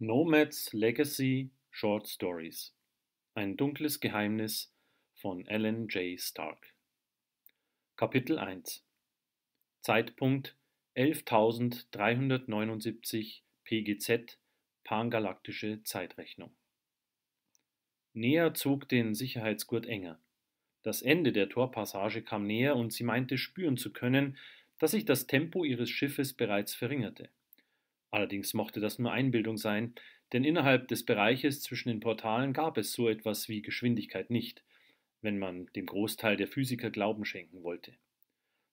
Nomad's Legacy Short Stories. Ein dunkles Geheimnis von Alan J. Stark. Kapitel 1. Zeitpunkt 11.379 PGZ, pangalaktische Zeitrechnung. Nea zog den Sicherheitsgurt enger. Das Ende der Torpassage kam näher und sie meinte spüren zu können, dass sich das Tempo ihres Schiffes bereits verringerte. Allerdings mochte das nur Einbildung sein, denn innerhalb des Bereiches zwischen den Portalen gab es so etwas wie Geschwindigkeit nicht, wenn man dem Großteil der Physiker Glauben schenken wollte.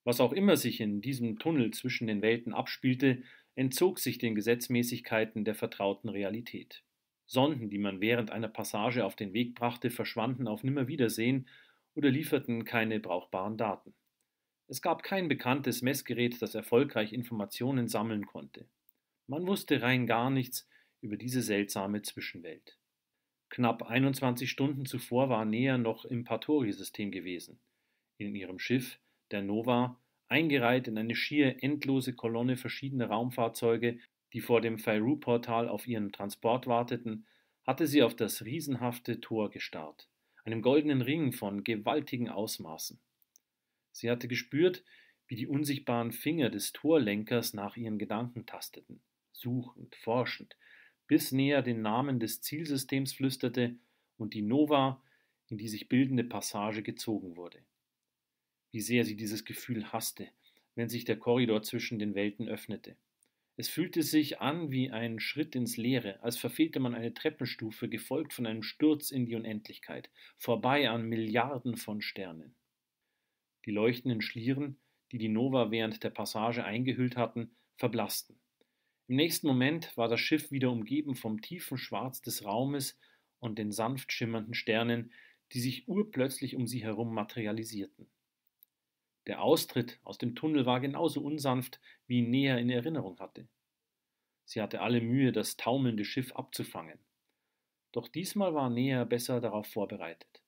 Was auch immer sich in diesem Tunnel zwischen den Welten abspielte, entzog sich den Gesetzmäßigkeiten der vertrauten Realität. Sonden, die man während einer Passage auf den Weg brachte, verschwanden auf Nimmerwiedersehen oder lieferten keine brauchbaren Daten. Es gab kein bekanntes Messgerät, das erfolgreich Informationen sammeln konnte. Man wusste rein gar nichts über diese seltsame Zwischenwelt. Knapp 21 Stunden zuvor war Nea noch im Patori-System gewesen. In ihrem Schiff, der Nova, eingereiht in eine schier endlose Kolonne verschiedener Raumfahrzeuge, die vor dem Feyru-Portal auf ihren Transport warteten, hatte sie auf das riesenhafte Tor gestarrt, einem goldenen Ring von gewaltigen Ausmaßen. Sie hatte gespürt, wie die unsichtbaren Finger des Torlenkers nach ihren Gedanken tasteten, suchend, forschend, bis Nea den Namen des Zielsystems flüsterte und die Nova in die sich bildende Passage gezogen wurde. Wie sehr sie dieses Gefühl hasste, wenn sich der Korridor zwischen den Welten öffnete. Es fühlte sich an wie ein Schritt ins Leere, als verfehlte man eine Treppenstufe, gefolgt von einem Sturz in die Unendlichkeit, vorbei an Milliarden von Sternen. Die leuchtenden Schlieren, die die Nova während der Passage eingehüllt hatten, verblassten. Im nächsten Moment war das Schiff wieder umgeben vom tiefen Schwarz des Raumes und den sanft schimmernden Sternen, die sich urplötzlich um sie herum materialisierten. Der Austritt aus dem Tunnel war genauso unsanft, wie ihn Nea in Erinnerung hatte. Sie hatte alle Mühe, das taumelnde Schiff abzufangen. Doch diesmal war Nea besser darauf vorbereitet.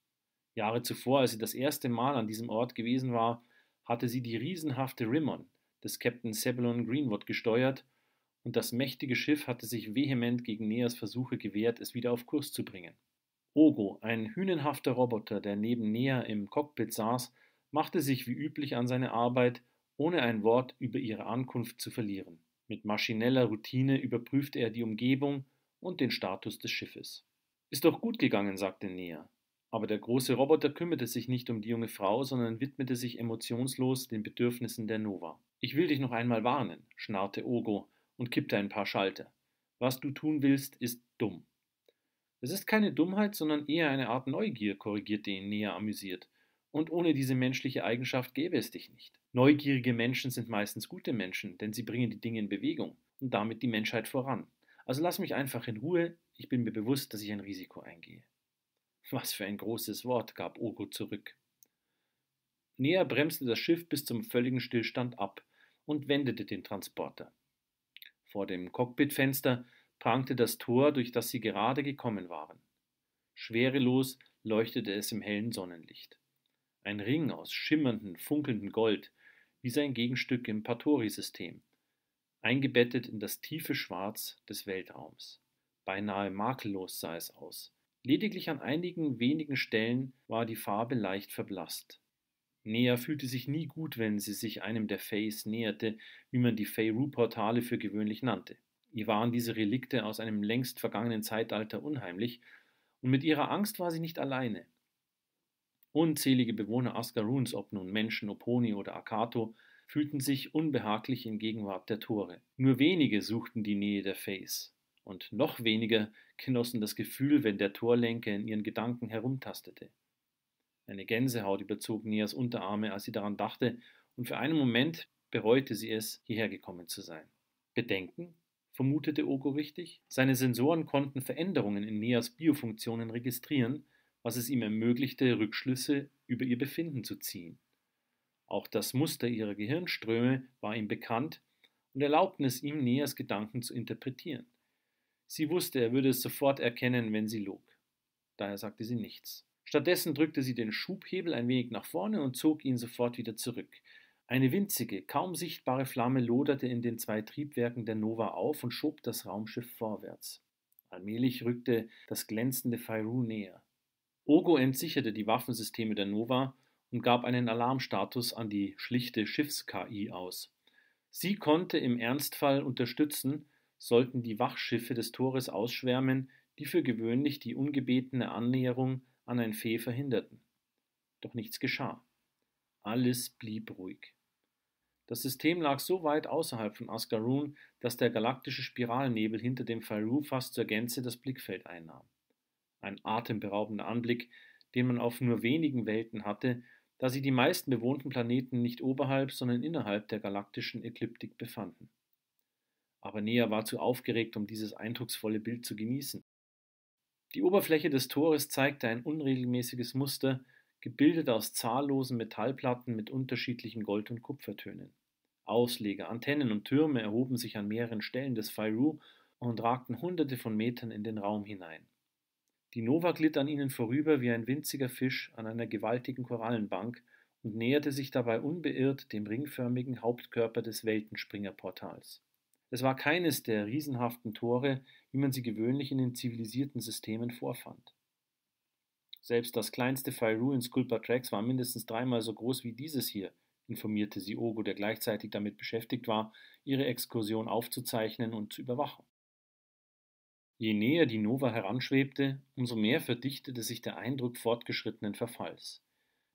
Jahre zuvor, als sie das erste Mal an diesem Ort gewesen war, hatte sie die riesenhafte Rimmon des Captain Zebulon Greenwood gesteuert, und das mächtige Schiff hatte sich vehement gegen Neas Versuche gewehrt, es wieder auf Kurs zu bringen. Ogo, ein hünenhafter Roboter, der neben Nea im Cockpit saß, machte sich wie üblich an seine Arbeit, ohne ein Wort über ihre Ankunft zu verlieren. Mit maschineller Routine überprüfte er die Umgebung und den Status des Schiffes. Ist doch gut gegangen, sagte Nea. Aber der große Roboter kümmerte sich nicht um die junge Frau, sondern widmete sich emotionslos den Bedürfnissen der Nova. Ich will dich noch einmal warnen, schnarrte Ogo und kippte ein paar Schalter. Was du tun willst, ist dumm. Es ist keine Dummheit, sondern eher eine Art Neugier, korrigierte ihn Nea amüsiert. Und ohne diese menschliche Eigenschaft gäbe es dich nicht. Neugierige Menschen sind meistens gute Menschen, denn sie bringen die Dinge in Bewegung und damit die Menschheit voran. Also lass mich einfach in Ruhe, ich bin mir bewusst, dass ich ein Risiko eingehe. Was für ein großes Wort, gab Ogo zurück. Nea bremste das Schiff bis zum völligen Stillstand ab und wendete den Transporter. Vor dem Cockpitfenster prangte das Tor, durch das sie gerade gekommen waren. Schwerelos leuchtete es im hellen Sonnenlicht. Ein Ring aus schimmerndem, funkelndem Gold, wie sein Gegenstück im Patori-System, eingebettet in das tiefe Schwarz des Weltraums. Beinahe makellos sah es aus. Lediglich an einigen wenigen Stellen war die Farbe leicht verblasst. Nea fühlte sich nie gut, wenn sie sich einem der Fays näherte, wie man die Feyru-Portale für gewöhnlich nannte. Ihr waren diese Relikte aus einem längst vergangenen Zeitalter unheimlich, und mit ihrer Angst war sie nicht alleine. Unzählige Bewohner Asgaruns, ob nun Menschen, Oponi oder Akato, fühlten sich unbehaglich in Gegenwart der Tore. Nur wenige suchten die Nähe der Fays, und noch weniger genossen das Gefühl, wenn der Torlenker in ihren Gedanken herumtastete. Eine Gänsehaut überzog Neas Unterarme, als sie daran dachte, und für einen Moment bereute sie es, hierher gekommen zu sein. Bedenken? Vermutete Ogo richtig. Seine Sensoren konnten Veränderungen in Neas Biofunktionen registrieren, was es ihm ermöglichte, Rückschlüsse über ihr Befinden zu ziehen. Auch das Muster ihrer Gehirnströme war ihm bekannt und erlaubten es ihm, Neas Gedanken zu interpretieren. Sie wusste, er würde es sofort erkennen, wenn sie log. Daher sagte sie nichts. Stattdessen drückte sie den Schubhebel ein wenig nach vorne und zog ihn sofort wieder zurück. Eine winzige, kaum sichtbare Flamme loderte in den zwei Triebwerken der Nova auf und schob das Raumschiff vorwärts. Allmählich rückte das glänzende Fairue näher. Ogo entsicherte die Waffensysteme der Nova und gab einen Alarmstatus an die schlichte Schiffs-KI aus. Sie konnte im Ernstfall unterstützen, sollten die Wachschiffe des Tores ausschwärmen, die für gewöhnlich die ungebetene Annäherung an ein Feh verhinderten. Doch nichts geschah. Alles blieb ruhig. Das System lag so weit außerhalb von Asgarun, dass der galaktische Spiralnebel hinter dem Fairue fast zur Gänze das Blickfeld einnahm. Ein atemberaubender Anblick, den man auf nur wenigen Welten hatte, da sich die meisten bewohnten Planeten nicht oberhalb, sondern innerhalb der galaktischen Ekliptik befanden. Aber Nea war zu aufgeregt, um dieses eindrucksvolle Bild zu genießen. Die Oberfläche des Tores zeigte ein unregelmäßiges Muster, gebildet aus zahllosen Metallplatten mit unterschiedlichen Gold- und Kupfertönen. Ausleger, Antennen und Türme erhoben sich an mehreren Stellen des Fairue und ragten hunderte von Metern in den Raum hinein. Die Nova glitt an ihnen vorüber wie ein winziger Fisch an einer gewaltigen Korallenbank und näherte sich dabei unbeirrt dem ringförmigen Hauptkörper des Weltenspringerportals. Es war keines der riesenhaften Tore, wie man sie gewöhnlich in den zivilisierten Systemen vorfand. Selbst das kleinste Fairue in Sculpa Trax war mindestens 3-mal so groß wie dieses hier, informierte sie Ogo, der gleichzeitig damit beschäftigt war, ihre Exkursion aufzuzeichnen und zu überwachen. Je näher die Nova heranschwebte, umso mehr verdichtete sich der Eindruck fortgeschrittenen Verfalls.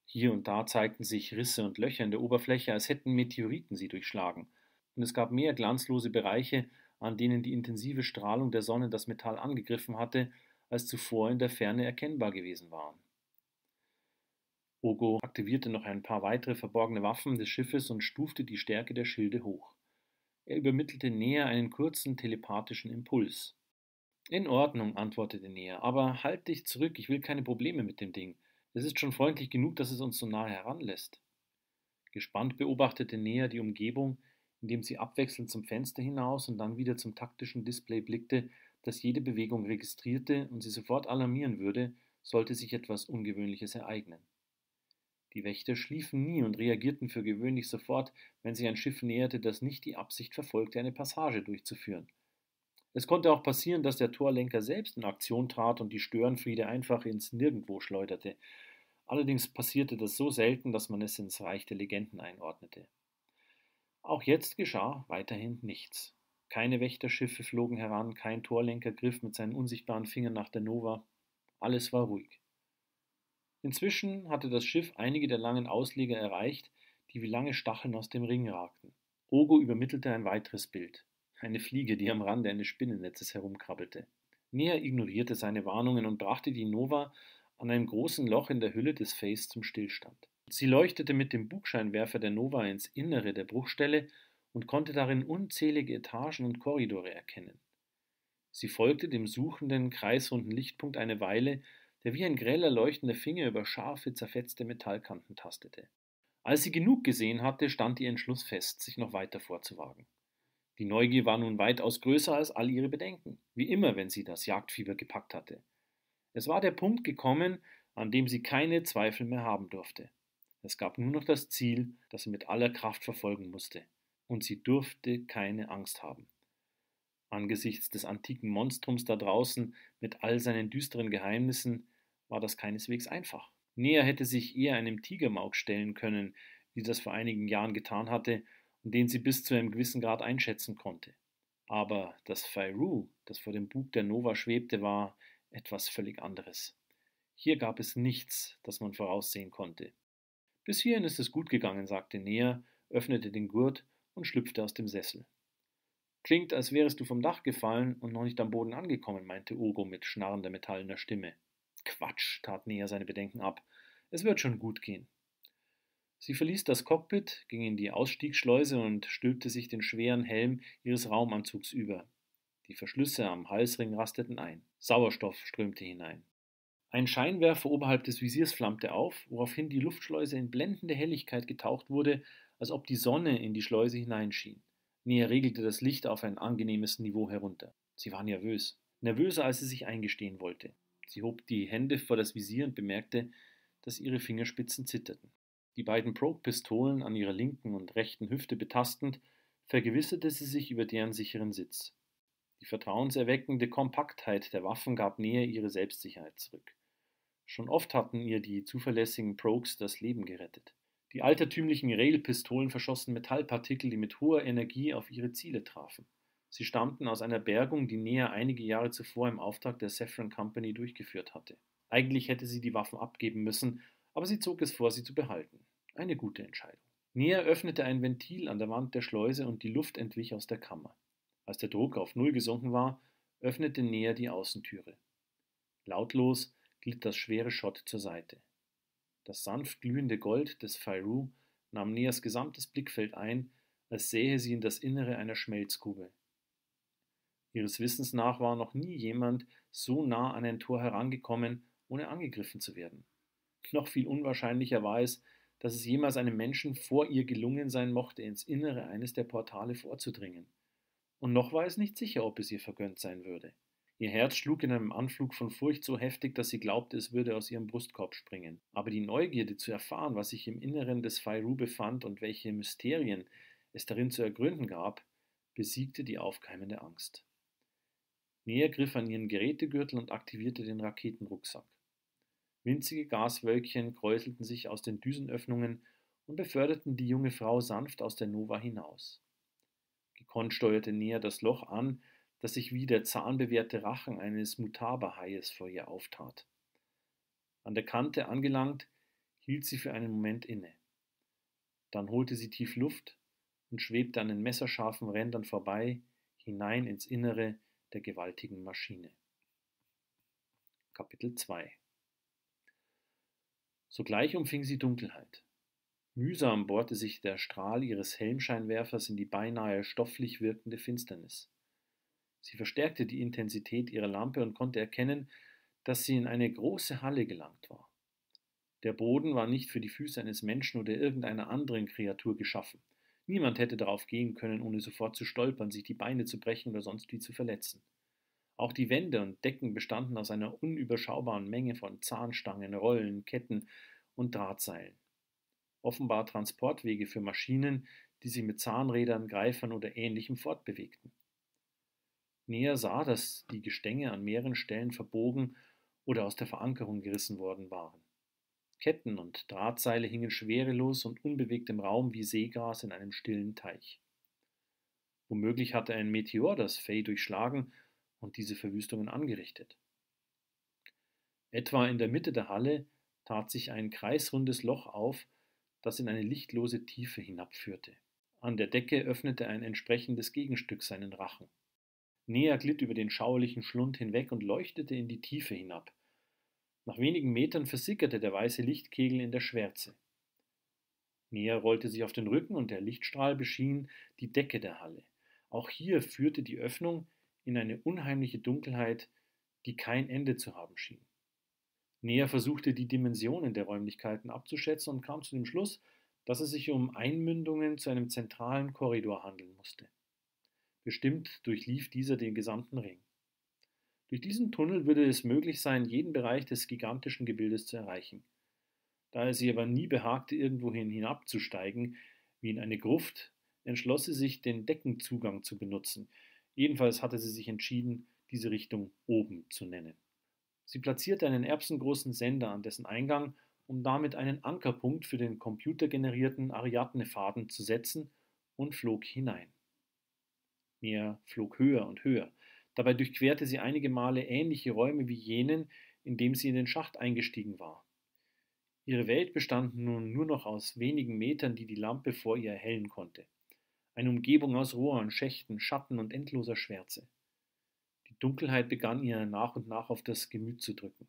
Hier und da zeigten sich Risse und Löcher in der Oberfläche, als hätten Meteoriten sie durchschlagen, und es gab mehr glanzlose Bereiche, an denen die intensive Strahlung der Sonne das Metall angegriffen hatte, als zuvor in der Ferne erkennbar gewesen waren. Ogo aktivierte noch ein paar weitere verborgene Waffen des Schiffes und stufte die Stärke der Schilde hoch. Er übermittelte Nea einen kurzen telepathischen Impuls. »In Ordnung«, antwortete Nea, »aber halt dich zurück, ich will keine Probleme mit dem Ding. Es ist schon freundlich genug, dass es uns so nahe heranlässt.« Gespannt beobachtete Nea die Umgebung, indem sie abwechselnd zum Fenster hinaus und dann wieder zum taktischen Display blickte, das jede Bewegung registrierte und sie sofort alarmieren würde, sollte sich etwas Ungewöhnliches ereignen. Die Wächter schliefen nie und reagierten für gewöhnlich sofort, wenn sich ein Schiff näherte, das nicht die Absicht verfolgte, eine Passage durchzuführen. Es konnte auch passieren, dass der Torlenker selbst in Aktion trat und die Störenfriede einfach ins Nirgendwo schleuderte. Allerdings passierte das so selten, dass man es ins Reich der Legenden einordnete. Auch jetzt geschah weiterhin nichts. Keine Wächterschiffe flogen heran, kein Torlenker griff mit seinen unsichtbaren Fingern nach der Nova. Alles war ruhig. Inzwischen hatte das Schiff einige der langen Ausleger erreicht, die wie lange Stacheln aus dem Ring ragten. Ogo übermittelte ein weiteres Bild. Eine Fliege, die am Rande eines Spinnennetzes herumkrabbelte. Nea ignorierte seine Warnungen und brachte die Nova an einem großen Loch in der Hülle des Face zum Stillstand. Sie leuchtete mit dem Bugscheinwerfer der Nova ins Innere der Bruchstelle und konnte darin unzählige Etagen und Korridore erkennen. Sie folgte dem suchenden, kreisrunden Lichtpunkt eine Weile, der wie ein greller leuchtender Finger über scharfe, zerfetzte Metallkanten tastete. Als sie genug gesehen hatte, stand ihr Entschluss fest, sich noch weiter vorzuwagen. Die Neugier war nun weitaus größer als all ihre Bedenken, wie immer, wenn sie das Jagdfieber gepackt hatte. Es war der Punkt gekommen, an dem sie keine Zweifel mehr haben durfte. Es gab nur noch das Ziel, das sie mit aller Kraft verfolgen musste, und sie durfte keine Angst haben. Angesichts des antiken Monstrums da draußen mit all seinen düsteren Geheimnissen war das keineswegs einfach. Nea hätte sich eher einem Tigermauk stellen können, wie sie das vor einigen Jahren getan hatte und den sie bis zu einem gewissen Grad einschätzen konnte. Aber das Fairue, das vor dem Bug der Nova schwebte, war etwas völlig anderes. Hier gab es nichts, das man voraussehen konnte. Bis hierhin ist es gut gegangen, sagte Nea, öffnete den Gurt und schlüpfte aus dem Sessel. Klingt, als wärest du vom Dach gefallen und noch nicht am Boden angekommen, meinte Ogo mit schnarrender metallener Stimme. Quatsch, tat Nea seine Bedenken ab. Es wird schon gut gehen. Sie verließ das Cockpit, ging in die Ausstiegsschleuse und stülpte sich den schweren Helm ihres Raumanzugs über. Die Verschlüsse am Halsring rasteten ein. Sauerstoff strömte hinein. Ein Scheinwerfer oberhalb des Visiers flammte auf, woraufhin die Luftschleuse in blendende Helligkeit getaucht wurde, als ob die Sonne in die Schleuse hineinschien. Nea regelte das Licht auf ein angenehmes Niveau herunter. Sie war nervös. Nervöser, als sie sich eingestehen wollte. Sie hob die Hände vor das Visier und bemerkte, dass ihre Fingerspitzen zitterten. Die beiden Probe-Pistolen an ihrer linken und rechten Hüfte betastend, vergewisserte sie sich über deren sicheren Sitz. Die vertrauenserweckende Kompaktheit der Waffen gab Nea ihre Selbstsicherheit zurück. Schon oft hatten ihr die zuverlässigen Progues das Leben gerettet. Die altertümlichen Rail-Pistolen verschossen Metallpartikel, die mit hoher Energie auf ihre Ziele trafen. Sie stammten aus einer Bergung, die Nea einige Jahre zuvor im Auftrag der Saffron Company durchgeführt hatte. Eigentlich hätte sie die Waffen abgeben müssen, aber sie zog es vor, sie zu behalten. Eine gute Entscheidung. Nea öffnete ein Ventil an der Wand der Schleuse und die Luft entwich aus der Kammer. Als der Druck auf Null gesunken war, öffnete Nea die Außentüre. Lautlos glitt das schwere Schott zur Seite. Das sanft glühende Gold des Fairue nahm Neas gesamtes Blickfeld ein, als sähe sie in das Innere einer Schmelzgrube. Ihres Wissens nach war noch nie jemand so nah an ein Tor herangekommen, ohne angegriffen zu werden. Noch viel unwahrscheinlicher war es, dass es jemals einem Menschen vor ihr gelungen sein mochte, ins Innere eines der Portale vorzudringen. Und noch war es nicht sicher, ob es ihr vergönnt sein würde. Ihr Herz schlug in einem Anflug von Furcht so heftig, dass sie glaubte, es würde aus ihrem Brustkorb springen. Aber die Neugierde zu erfahren, was sich im Inneren des Fairue befand und welche Mysterien es darin zu ergründen gab, besiegte die aufkeimende Angst. Nea griff an ihren Gerätegürtel und aktivierte den Raketenrucksack. Winzige Gaswölkchen kräuselten sich aus den Düsenöffnungen und beförderten die junge Frau sanft aus der Nova hinaus. Gekonnt steuerte Nea das Loch an, das sich wie der zahnbewehrte Rachen eines Mutaba-Haies vor ihr auftat. An der Kante angelangt, hielt sie für einen Moment inne. Dann holte sie tief Luft und schwebte an den messerscharfen Rändern vorbei, hinein ins Innere der gewaltigen Maschine. Kapitel 2 Sogleich umfing sie Dunkelheit. Mühsam bohrte sich der Strahl ihres Helmscheinwerfers in die beinahe stofflich wirkende Finsternis. Sie verstärkte die Intensität ihrer Lampe und konnte erkennen, dass sie in eine große Halle gelangt war. Der Boden war nicht für die Füße eines Menschen oder irgendeiner anderen Kreatur geschaffen. Niemand hätte darauf gehen können, ohne sofort zu stolpern, sich die Beine zu brechen oder sonst wie zu verletzen. Auch die Wände und Decken bestanden aus einer unüberschaubaren Menge von Zahnstangen, Rollen, Ketten und Drahtseilen. Offenbar Transportwege für Maschinen, die sich mit Zahnrädern, Greifern oder Ähnlichem fortbewegten. Nea sah, dass die Gestänge an mehreren Stellen verbogen oder aus der Verankerung gerissen worden waren. Ketten und Drahtseile hingen schwerelos und unbewegt im Raum wie Seegras in einem stillen Teich. Womöglich hatte ein Meteor das Fae durchschlagen und diese Verwüstungen angerichtet. Etwa in der Mitte der Halle tat sich ein kreisrundes Loch auf, das in eine lichtlose Tiefe hinabführte. An der Decke öffnete ein entsprechendes Gegenstück seinen Rachen. Nea glitt über den schauerlichen Schlund hinweg und leuchtete in die Tiefe hinab. Nach wenigen Metern versickerte der weiße Lichtkegel in der Schwärze. Nea rollte sich auf den Rücken und der Lichtstrahl beschien die Decke der Halle. Auch hier führte die Öffnung in eine unheimliche Dunkelheit, die kein Ende zu haben schien. Nea versuchte die Dimensionen der Räumlichkeiten abzuschätzen und kam zu dem Schluss, dass es sich um Einmündungen zu einem zentralen Korridor handeln musste. Bestimmt durchlief dieser den gesamten Ring. Durch diesen Tunnel würde es möglich sein, jeden Bereich des gigantischen Gebildes zu erreichen. Da er sie aber nie behagte, irgendwohin hinabzusteigen, wie in eine Gruft, entschloss sie sich, den Deckenzugang zu benutzen. Jedenfalls hatte sie sich entschieden, diese Richtung oben zu nennen. Sie platzierte einen erbsengroßen Sender an dessen Eingang, um damit einen Ankerpunkt für den computergenerierten Ariadne-Faden zu setzen, und flog hinein. Nea flog höher und höher. Dabei durchquerte sie einige Male ähnliche Räume wie jenen, in dem sie in den Schacht eingestiegen war. Ihre Welt bestand nun nur noch aus wenigen Metern, die die Lampe vor ihr erhellen konnte. Eine Umgebung aus Rohren, Schächten, Schatten und endloser Schwärze. Die Dunkelheit begann ihr nach und nach auf das Gemüt zu drücken.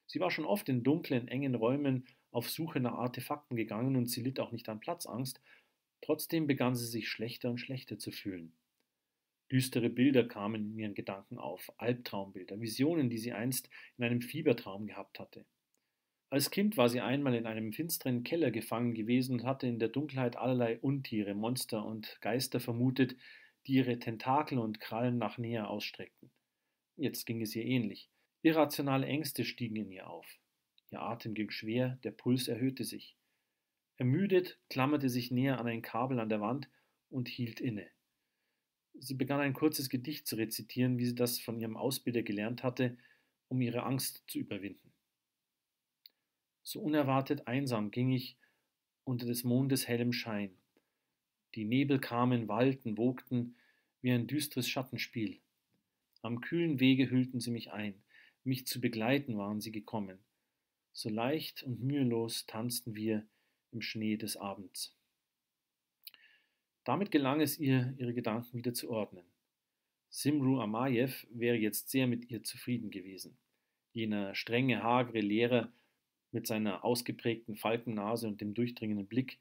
Sie war schon oft in dunklen, engen Räumen auf Suche nach Artefakten gegangen und sie litt auch nicht an Platzangst. Trotzdem begann sie sich schlechter und schlechter zu fühlen. Düstere Bilder kamen in ihren Gedanken auf, Albtraumbilder, Visionen, die sie einst in einem Fiebertraum gehabt hatte. Als Kind war sie einmal in einem finsteren Keller gefangen gewesen und hatte in der Dunkelheit allerlei Untiere, Monster und Geister vermutet, die ihre Tentakel und Krallen nach Nea ausstreckten. Jetzt ging es ihr ähnlich. Irrationale Ängste stiegen in ihr auf. Ihr Atem ging schwer, der Puls erhöhte sich. Ermüdet klammerte sich Nea an ein Kabel an der Wand und hielt inne. Sie begann ein kurzes Gedicht zu rezitieren, wie sie das von ihrem Ausbilder gelernt hatte, um ihre Angst zu überwinden. So unerwartet einsam ging ich unter des Mondes hellem Schein. Die Nebel kamen, wallten, wogten, wie ein düstres Schattenspiel. Am kühlen Wege hüllten sie mich ein, mich zu begleiten waren sie gekommen. So leicht und mühelos tanzten wir im Schnee des Abends. Damit gelang es ihr, ihre Gedanken wieder zu ordnen. Simru Amayev wäre jetzt sehr mit ihr zufrieden gewesen. Jener strenge, hagere Lehrer mit seiner ausgeprägten Falkennase und dem durchdringenden Blick,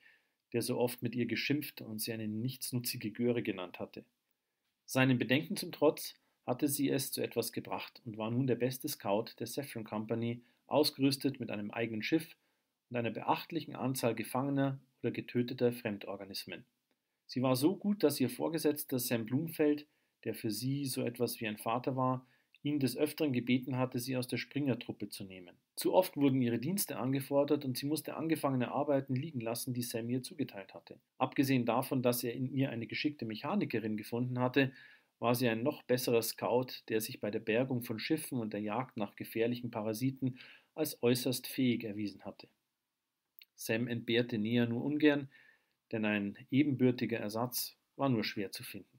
der so oft mit ihr geschimpft und sie eine nichtsnutzige Göre genannt hatte. Seinen Bedenken zum Trotz hatte sie es zu etwas gebracht und war nun der beste Scout der Saffron Company, ausgerüstet mit einem eigenen Schiff und einer beachtlichen Anzahl gefangener oder getöteter Fremdorganismen. Sie war so gut, dass ihr Vorgesetzter Sam Blumfeld, der für sie so etwas wie ein Vater war, ihn des Öfteren gebeten hatte, sie aus der Springertruppe zu nehmen. Zu oft wurden ihre Dienste angefordert und sie musste angefangene Arbeiten liegen lassen, die Sam ihr zugeteilt hatte. Abgesehen davon, dass er in ihr eine geschickte Mechanikerin gefunden hatte, war sie ein noch besserer Scout, der sich bei der Bergung von Schiffen und der Jagd nach gefährlichen Parasiten als äußerst fähig erwiesen hatte. Sam entbehrte Nea nur ungern, denn ein ebenbürtiger Ersatz war nur schwer zu finden.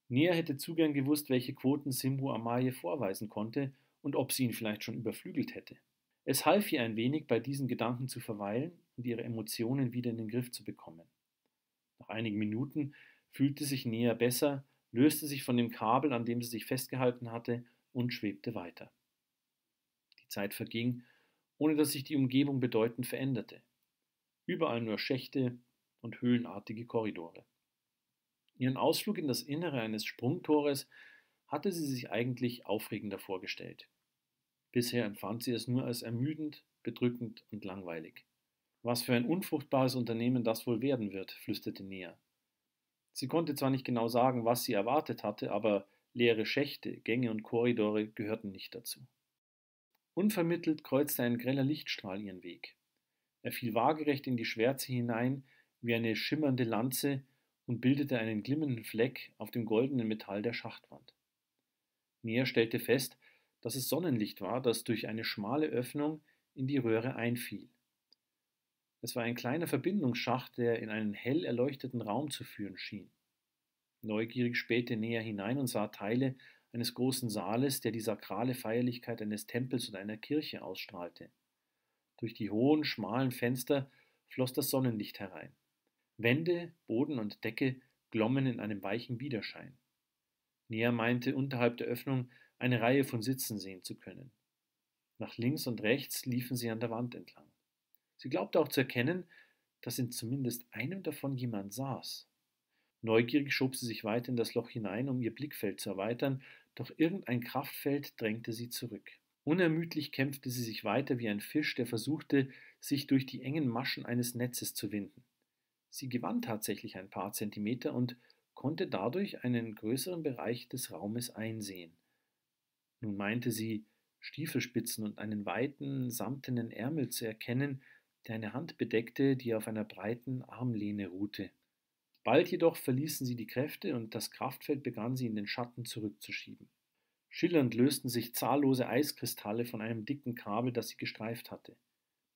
Nea hätte zu gern gewusst, welche Quoten Simru Amaye vorweisen konnte und ob sie ihn vielleicht schon überflügelt hätte. Es half ihr ein wenig, bei diesen Gedanken zu verweilen und ihre Emotionen wieder in den Griff zu bekommen. Nach einigen Minuten fühlte sich Nea besser, löste sich von dem Kabel, an dem sie sich festgehalten hatte, und schwebte weiter. Die Zeit verging, ohne dass sich die Umgebung bedeutend veränderte. Überall nur Schächte und höhlenartige Korridore. Ihren Ausflug in das Innere eines Sprungtores hatte sie sich eigentlich aufregender vorgestellt. Bisher empfand sie es nur als ermüdend, bedrückend und langweilig. Was für ein unfruchtbares Unternehmen das wohl werden wird, flüsterte Nea. Sie konnte zwar nicht genau sagen, was sie erwartet hatte, aber leere Schächte, Gänge und Korridore gehörten nicht dazu. Unvermittelt kreuzte ein greller Lichtstrahl ihren Weg. Er fiel waagerecht in die Schwärze hinein wie eine schimmernde Lanze und bildete einen glimmenden Fleck auf dem goldenen Metall der Schachtwand. Nea stellte fest, dass es Sonnenlicht war, das durch eine schmale Öffnung in die Röhre einfiel. Es war ein kleiner Verbindungsschacht, der in einen hell erleuchteten Raum zu führen schien. Neugierig spähte Nea hinein und sah Teile eines großen Saales, der die sakrale Feierlichkeit eines Tempels oder einer Kirche ausstrahlte. Durch die hohen, schmalen Fenster floss das Sonnenlicht herein. Wände, Boden und Decke glommen in einem weichen Widerschein. Nea meinte, unterhalb der Öffnung eine Reihe von Sitzen sehen zu können. Nach links und rechts liefen sie an der Wand entlang. Sie glaubte auch zu erkennen, dass in zumindest einem davon jemand saß. Neugierig schob sie sich weiter in das Loch hinein, um ihr Blickfeld zu erweitern, doch irgendein Kraftfeld drängte sie zurück. Unermüdlich kämpfte sie sich weiter wie ein Fisch, der versuchte, sich durch die engen Maschen eines Netzes zu winden. Sie gewann tatsächlich ein paar Zentimeter und konnte dadurch einen größeren Bereich des Raumes einsehen. Nun meinte sie, Stiefelspitzen und einen weiten, samtenen Ärmel zu erkennen, der eine Hand bedeckte, die auf einer breiten Armlehne ruhte. Bald jedoch verließen sie die Kräfte und das Kraftfeld begann sie in den Schatten zurückzuschieben. Schillernd lösten sich zahllose Eiskristalle von einem dicken Kabel, das sie gestreift hatte.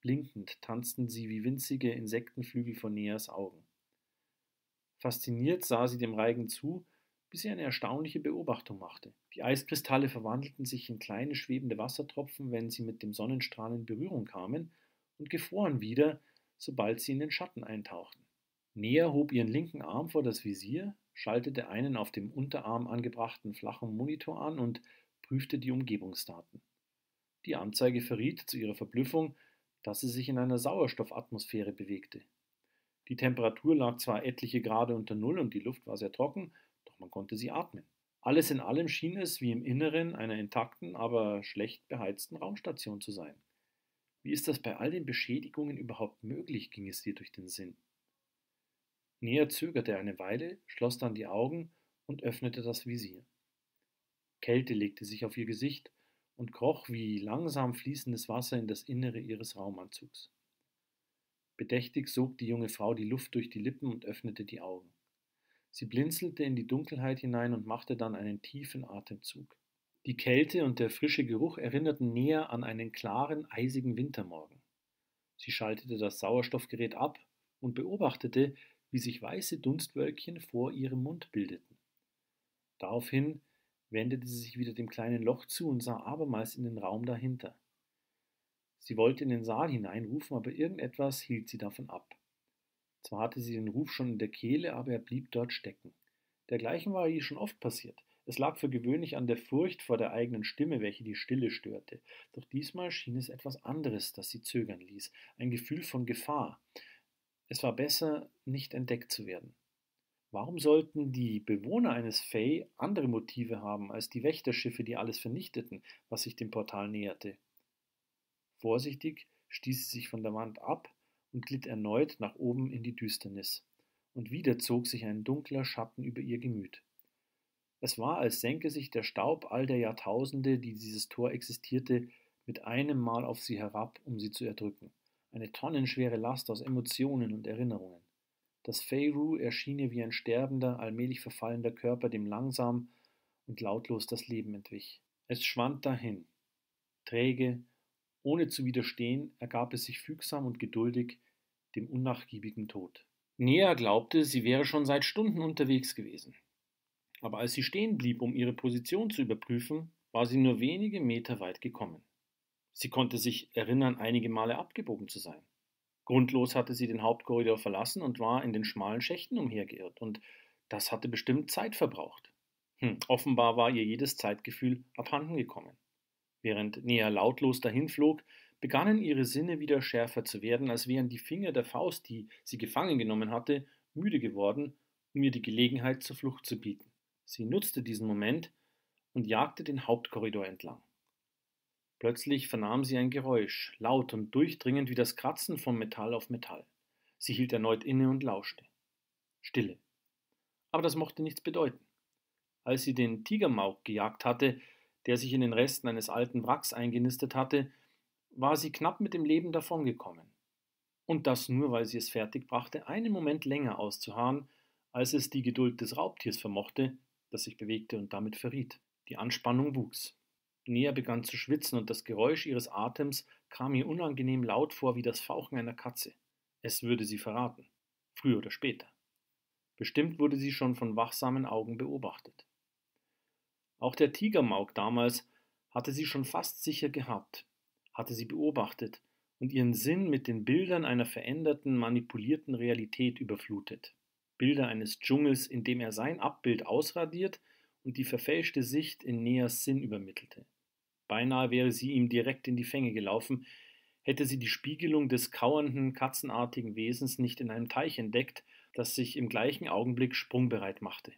Blinkend tanzten sie wie winzige Insektenflügel vor Neas Augen. Fasziniert sah sie dem Reigen zu, bis sie eine erstaunliche Beobachtung machte. Die Eiskristalle verwandelten sich in kleine schwebende Wassertropfen, wenn sie mit dem Sonnenstrahl in Berührung kamen, und gefroren wieder, sobald sie in den Schatten eintauchten. Nea hob ihren linken Arm vor das Visier, schaltete einen auf dem Unterarm angebrachten flachen Monitor an und prüfte die Umgebungsdaten. Die Anzeige verriet zu ihrer Verblüffung, dass sie sich in einer Sauerstoffatmosphäre bewegte. Die Temperatur lag zwar etliche Grade unter Null und die Luft war sehr trocken, doch man konnte sie atmen. Alles in allem schien es wie im Inneren einer intakten, aber schlecht beheizten Raumstation zu sein. Wie ist das bei all den Beschädigungen überhaupt möglich, ging es ihr durch den Sinn. Nea zögerte eine Weile, schloss dann die Augen und öffnete das Visier. Kälte legte sich auf ihr Gesicht und kroch wie langsam fließendes Wasser in das Innere ihres Raumanzugs. Bedächtig sog die junge Frau die Luft durch die Lippen und öffnete die Augen. Sie blinzelte in die Dunkelheit hinein und machte dann einen tiefen Atemzug. Die Kälte und der frische Geruch erinnerten näher an einen klaren, eisigen Wintermorgen. Sie schaltete das Sauerstoffgerät ab und beobachtete, wie sich weiße Dunstwölkchen vor ihrem Mund bildeten. Daraufhin wendete sie sich wieder dem kleinen Loch zu und sah abermals in den Raum dahinter. Sie wollte in den Saal hineinrufen, aber irgendetwas hielt sie davon ab. Zwar hatte sie den Ruf schon in der Kehle, aber er blieb dort stecken. Dergleichen war ihr schon oft passiert. Es lag für gewöhnlich an der Furcht vor der eigenen Stimme, welche die Stille störte. Doch diesmal schien es etwas anderes, das sie zögern ließ, ein Gefühl von Gefahr. Es war besser, nicht entdeckt zu werden. Warum sollten die Bewohner eines Fae andere Motive haben als die Wächterschiffe, die alles vernichteten, was sich dem Portal näherte? Vorsichtig stieß sie sich von der Wand ab und glitt erneut nach oben in die Düsternis. Und wieder zog sich ein dunkler Schatten über ihr Gemüt. Es war, als senke sich der Staub all der Jahrtausende, die dieses Tor existierte, mit einem Mal auf sie herab, um sie zu erdrücken. Eine tonnenschwere Last aus Emotionen und Erinnerungen. Das Feyru erschien ihr wie ein sterbender, allmählich verfallender Körper, dem langsam und lautlos das Leben entwich. Es schwand dahin. Träge, ohne zu widerstehen, ergab es sich fügsam und geduldig dem unnachgiebigen Tod. Nea glaubte, sie wäre schon seit Stunden unterwegs gewesen. Aber als sie stehen blieb, um ihre Position zu überprüfen, war sie nur wenige Meter weit gekommen. Sie konnte sich erinnern, einige Male abgebogen zu sein. Grundlos hatte sie den Hauptkorridor verlassen und war in den schmalen Schächten umhergeirrt, und das hatte bestimmt Zeit verbraucht. Offenbar war ihr jedes Zeitgefühl abhanden gekommen. Während Nea lautlos dahinflog, begannen ihre Sinne wieder schärfer zu werden, als wären die Finger der Faust, die sie gefangen genommen hatte, müde geworden, um ihr die Gelegenheit zur Flucht zu bieten. Sie nutzte diesen Moment und jagte den Hauptkorridor entlang. Plötzlich vernahm sie ein Geräusch, laut und durchdringend wie das Kratzen von Metall auf Metall. Sie hielt erneut inne und lauschte. Stille. Aber das mochte nichts bedeuten. Als sie den Tigermauk gejagt hatte, der sich in den Resten eines alten Wracks eingenistet hatte, war sie knapp mit dem Leben davongekommen. Und das nur, weil sie es fertig brachte, einen Moment länger auszuharren, als es die Geduld des Raubtiers vermochte, das sich bewegte und damit verriet. Die Anspannung wuchs. Nea begann zu schwitzen und das Geräusch ihres Atems kam ihr unangenehm laut vor wie das Fauchen einer Katze. Es würde sie verraten. Früher oder später. Bestimmt wurde sie schon von wachsamen Augen beobachtet. Auch der Tigermauk damals hatte sie schon fast sicher gehabt, hatte sie beobachtet und ihren Sinn mit den Bildern einer veränderten, manipulierten Realität überflutet. Bilder eines Dschungels, in dem er sein Abbild ausradiert und die verfälschte Sicht in Neas Sinn übermittelte. Beinahe wäre sie ihm direkt in die Fänge gelaufen, hätte sie die Spiegelung des kauernden, katzenartigen Wesens nicht in einem Teich entdeckt, das sich im gleichen Augenblick sprungbereit machte.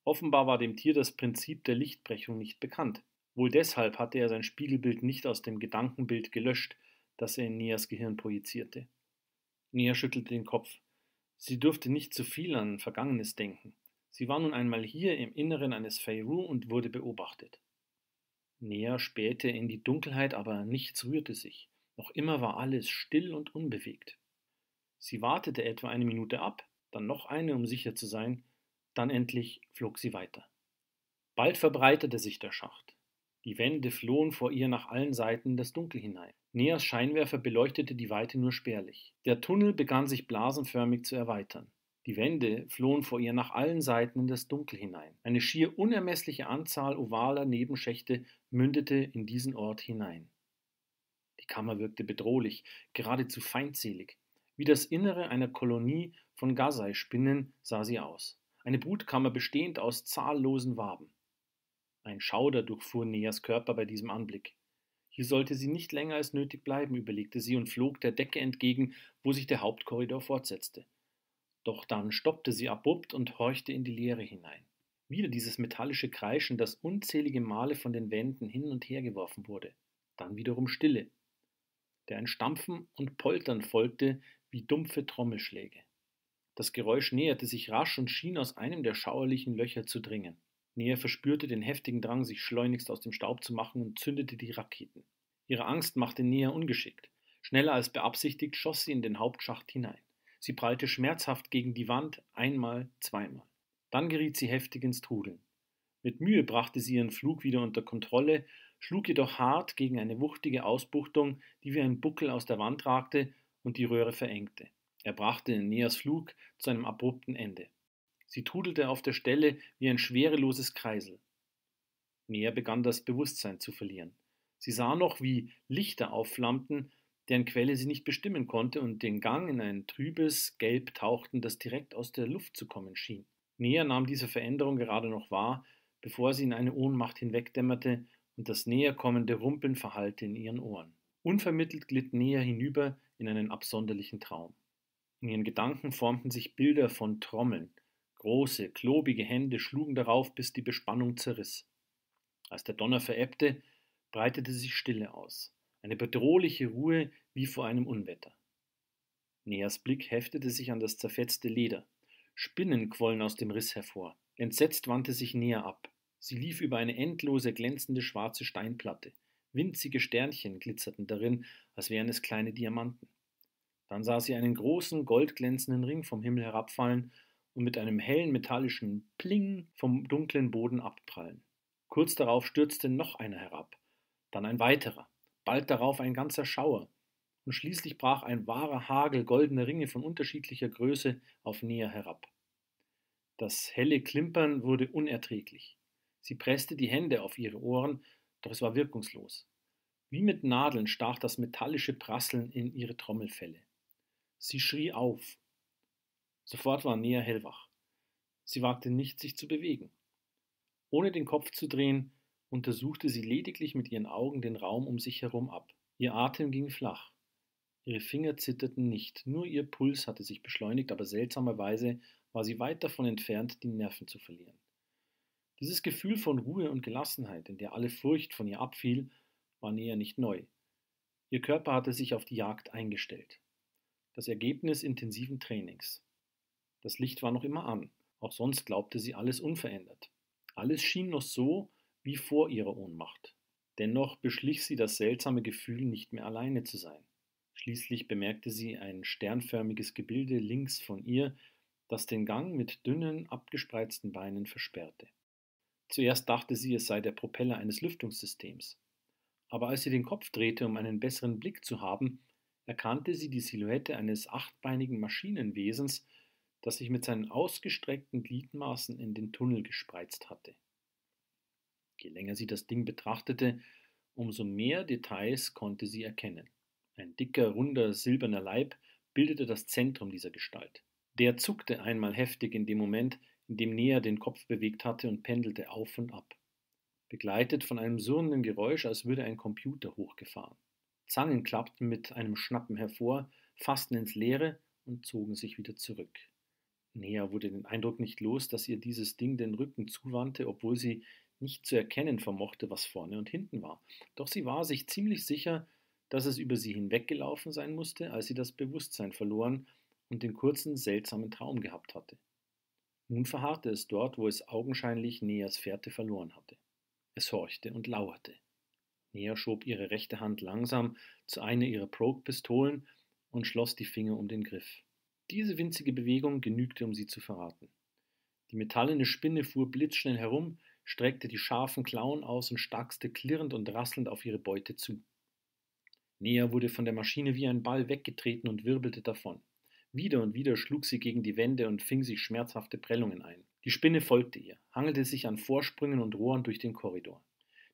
Offenbar war dem Tier das Prinzip der Lichtbrechung nicht bekannt. Wohl deshalb hatte er sein Spiegelbild nicht aus dem Gedankenbild gelöscht, das er in Neas Gehirn projizierte. Nea schüttelte den Kopf. Sie durfte nicht zu viel an Vergangenes denken. Sie war nun einmal hier im Inneren eines Feyru und wurde beobachtet. Nea spähte in die Dunkelheit, aber nichts rührte sich. Noch immer war alles still und unbewegt. Sie wartete etwa eine Minute ab, dann noch eine, um sicher zu sein, dann endlich flog sie weiter. Bald verbreitete sich der Schacht. Die Wände flohen vor ihr nach allen Seiten in das Dunkel hinein. Neas Scheinwerfer beleuchtete die Weite nur spärlich. Der Tunnel begann sich blasenförmig zu erweitern. Die Wände flohen vor ihr nach allen Seiten in das Dunkel hinein. Eine schier unermessliche Anzahl ovaler Nebenschächte mündete in diesen Ort hinein. Die Kammer wirkte bedrohlich, geradezu feindselig. Wie das Innere einer Kolonie von Gasei-Spinnen sah sie aus. Eine Brutkammer bestehend aus zahllosen Waben. Ein Schauder durchfuhr Neas Körper bei diesem Anblick. Hier sollte sie nicht länger als nötig bleiben, überlegte sie und flog der Decke entgegen, wo sich der Hauptkorridor fortsetzte. Doch dann stoppte sie abrupt und horchte in die Leere hinein. Wieder dieses metallische Kreischen, das unzählige Male von den Wänden hin und her geworfen wurde. Dann wiederum Stille, der ein Stampfen und Poltern folgte wie dumpfe Trommelschläge. Das Geräusch näherte sich rasch und schien aus einem der schauerlichen Löcher zu dringen. Nea verspürte den heftigen Drang, sich schleunigst aus dem Staub zu machen und zündete die Raketen. Ihre Angst machte Nea ungeschickt. Schneller als beabsichtigt schoss sie in den Hauptschacht hinein. Sie prallte schmerzhaft gegen die Wand, einmal, zweimal. Dann geriet sie heftig ins Trudeln. Mit Mühe brachte sie ihren Flug wieder unter Kontrolle, schlug jedoch hart gegen eine wuchtige Ausbuchtung, die wie ein Buckel aus der Wand ragte und die Röhre verengte. Er brachte Neas Flug zu einem abrupten Ende. Sie trudelte auf der Stelle wie ein schwereloses Kreisel. Nea begann das Bewusstsein zu verlieren. Sie sah noch, wie Lichter aufflammten, deren Quelle sie nicht bestimmen konnte, und den Gang in ein trübes Gelb tauchten, das direkt aus der Luft zu kommen schien. Nea nahm diese Veränderung gerade noch wahr, bevor sie in eine Ohnmacht hinwegdämmerte und das näher kommende Rumpeln verhallte in ihren Ohren. Unvermittelt glitt Nea hinüber in einen absonderlichen Traum. In ihren Gedanken formten sich Bilder von Trommeln. Große, klobige Hände schlugen darauf, bis die Bespannung zerriss. Als der Donner verebbte, breitete sich Stille aus. Eine bedrohliche Ruhe wie vor einem Unwetter. Neas Blick heftete sich an das zerfetzte Leder. Spinnen quollen aus dem Riss hervor. Entsetzt wandte sich Nea ab. Sie lief über eine endlose, glänzende schwarze Steinplatte. Winzige Sternchen glitzerten darin, als wären es kleine Diamanten. Dann sah sie einen großen, goldglänzenden Ring vom Himmel herabfallen und mit einem hellen metallischen Pling vom dunklen Boden abprallen. Kurz darauf stürzte noch einer herab, dann ein weiterer, bald darauf ein ganzer Schauer, und schließlich brach ein wahrer Hagel goldener Ringe von unterschiedlicher Größe auf Nea herab. Das helle Klimpern wurde unerträglich. Sie presste die Hände auf ihre Ohren, doch es war wirkungslos. Wie mit Nadeln stach das metallische Prasseln in ihre Trommelfelle. Sie schrie auf. Sofort war Nea hellwach. Sie wagte nicht, sich zu bewegen. Ohne den Kopf zu drehen, untersuchte sie lediglich mit ihren Augen den Raum um sich herum ab. Ihr Atem ging flach. Ihre Finger zitterten nicht, nur ihr Puls hatte sich beschleunigt, aber seltsamerweise war sie weit davon entfernt, die Nerven zu verlieren. Dieses Gefühl von Ruhe und Gelassenheit, in der alle Furcht von ihr abfiel, war Nea nicht neu. Ihr Körper hatte sich auf die Jagd eingestellt. Das Ergebnis intensiven Trainings. Das Licht war noch immer an, auch sonst glaubte sie alles unverändert. Alles schien noch so wie vor ihrer Ohnmacht. Dennoch beschlich sie das seltsame Gefühl, nicht mehr alleine zu sein. Schließlich bemerkte sie ein sternförmiges Gebilde links von ihr, das den Gang mit dünnen, abgespreizten Beinen versperrte. Zuerst dachte sie, es sei der Propeller eines Lüftungssystems. Aber als sie den Kopf drehte, um einen besseren Blick zu haben, erkannte sie die Silhouette eines achtbeinigen Maschinenwesens, das sich mit seinen ausgestreckten Gliedmaßen in den Tunnel gespreizt hatte. Je länger sie das Ding betrachtete, umso mehr Details konnte sie erkennen. Ein dicker, runder, silberner Leib bildete das Zentrum dieser Gestalt. Der zuckte einmal heftig in dem Moment, in dem Nea den Kopf bewegt hatte, und pendelte auf und ab, begleitet von einem surrenden Geräusch, als würde ein Computer hochgefahren. Zangen klappten mit einem Schnappen hervor, fassten ins Leere und zogen sich wieder zurück. Nea wurde den Eindruck nicht los, dass ihr dieses Ding den Rücken zuwandte, obwohl sie nicht zu erkennen vermochte, was vorne und hinten war. Doch sie war sich ziemlich sicher, dass es über sie hinweggelaufen sein musste, als sie das Bewusstsein verloren und den kurzen, seltsamen Traum gehabt hatte. Nun verharrte es dort, wo es augenscheinlich Neas Fährte verloren hatte. Es horchte und lauerte. Nea schob ihre rechte Hand langsam zu einer ihrer Probe-Pistolen und schloss die Finger um den Griff. Diese winzige Bewegung genügte, um sie zu verraten. Die metallene Spinne fuhr blitzschnell herum, streckte die scharfen Klauen aus und stackste klirrend und rasselnd auf ihre Beute zu. Nea wurde von der Maschine wie ein Ball weggetreten und wirbelte davon. Wieder und wieder schlug sie gegen die Wände und fing sich schmerzhafte Prellungen ein. Die Spinne folgte ihr, hangelte sich an Vorsprüngen und Rohren durch den Korridor.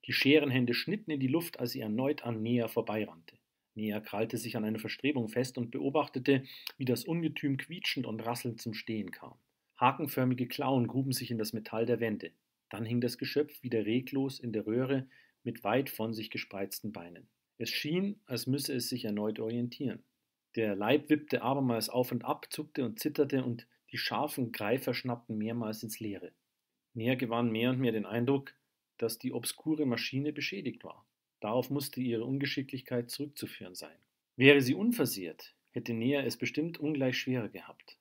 Die Scherenhände schnitten in die Luft, als sie erneut an Nea vorbeirannte. Nea krallte sich an einer Verstrebung fest und beobachtete, wie das Ungetüm quietschend und rasselnd zum Stehen kam. Hakenförmige Klauen gruben sich in das Metall der Wände. Dann hing das Geschöpf wieder reglos in der Röhre mit weit von sich gespreizten Beinen. Es schien, als müsse es sich erneut orientieren. Der Leib wippte abermals auf und ab, zuckte und zitterte, und die scharfen Greifer schnappten mehrmals ins Leere. Nea gewann mehr und mehr den Eindruck, dass die obskure Maschine beschädigt war. Darauf musste ihre Ungeschicklichkeit zurückzuführen sein. Wäre sie unversehrt, hätte Nea es bestimmt ungleich schwerer gehabt.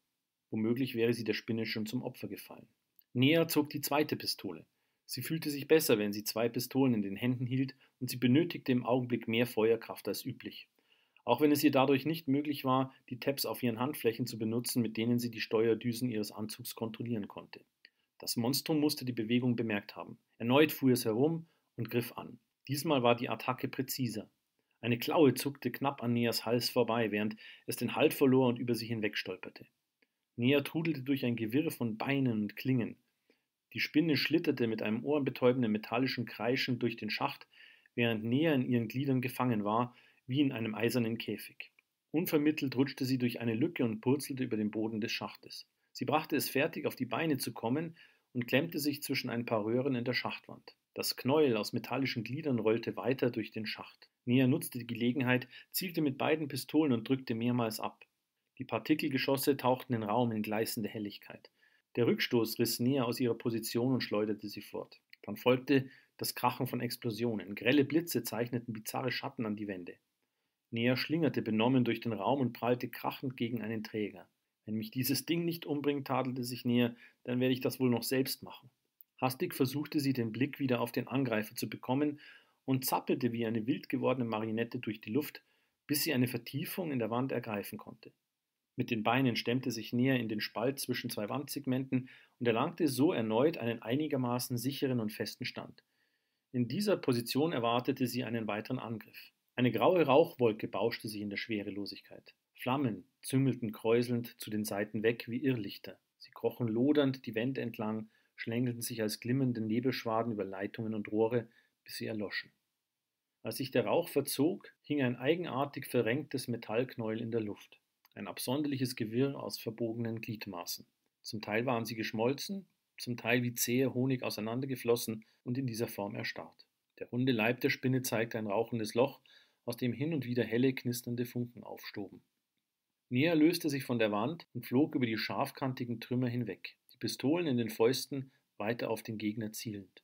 Womöglich wäre sie der Spinne schon zum Opfer gefallen. Nea zog die zweite Pistole. Sie fühlte sich besser, wenn sie zwei Pistolen in den Händen hielt, und sie benötigte im Augenblick mehr Feuerkraft als üblich. Auch wenn es ihr dadurch nicht möglich war, die Tabs auf ihren Handflächen zu benutzen, mit denen sie die Steuerdüsen ihres Anzugs kontrollieren konnte. Das Monstrum musste die Bewegung bemerkt haben. Erneut fuhr es herum und griff an. Diesmal war die Attacke präziser. Eine Klaue zuckte knapp an Neas Hals vorbei, während es den Halt verlor und über sie hinweg stolperte. Nea trudelte durch ein Gewirr von Beinen und Klingen. Die Spinne schlitterte mit einem ohrenbetäubenden metallischen Kreischen durch den Schacht, während Nea in ihren Gliedern gefangen war, wie in einem eisernen Käfig. Unvermittelt rutschte sie durch eine Lücke und purzelte über den Boden des Schachtes. Sie brachte es fertig, auf die Beine zu kommen und klemmte sich zwischen ein paar Röhren in der Schachtwand. Das Knäuel aus metallischen Gliedern rollte weiter durch den Schacht. Nea nutzte die Gelegenheit, zielte mit beiden Pistolen und drückte mehrmals ab. Die Partikelgeschosse tauchten den Raum in gleißende Helligkeit. Der Rückstoß riss Nea aus ihrer Position und schleuderte sie fort. Dann folgte das Krachen von Explosionen. Grelle Blitze zeichneten bizarre Schatten an die Wände. Nea schlingerte benommen durch den Raum und prallte krachend gegen einen Träger. Wenn mich dieses Ding nicht umbringt, tadelte sich Nea, dann werde ich das wohl noch selbst machen. Hastig versuchte sie, den Blick wieder auf den Angreifer zu bekommen und zappelte wie eine wild gewordene Marionette durch die Luft, bis sie eine Vertiefung in der Wand ergreifen konnte. Mit den Beinen stemmte sich Nea in den Spalt zwischen zwei Wandsegmenten und erlangte so erneut einen einigermaßen sicheren und festen Stand. In dieser Position erwartete sie einen weiteren Angriff. Eine graue Rauchwolke bauschte sich in der Schwerelosigkeit. Flammen züngelten kräuselnd zu den Seiten weg wie Irrlichter. Sie krochen lodernd die Wände entlang, schlängelten sich als glimmende Nebelschwaden über Leitungen und Rohre, bis sie erloschen. Als sich der Rauch verzog, hing ein eigenartig verrenktes Metallknäuel in der Luft. Ein absonderliches Gewirr aus verbogenen Gliedmaßen. Zum Teil waren sie geschmolzen, zum Teil wie zäher Honig auseinandergeflossen und in dieser Form erstarrt. Der runde Leib der Spinne zeigte ein rauchendes Loch, aus dem hin und wieder helle, knisternde Funken aufstoben. Nea löste sich von der Wand und flog über die scharfkantigen Trümmer hinweg, die Pistolen in den Fäusten weiter auf den Gegner zielend.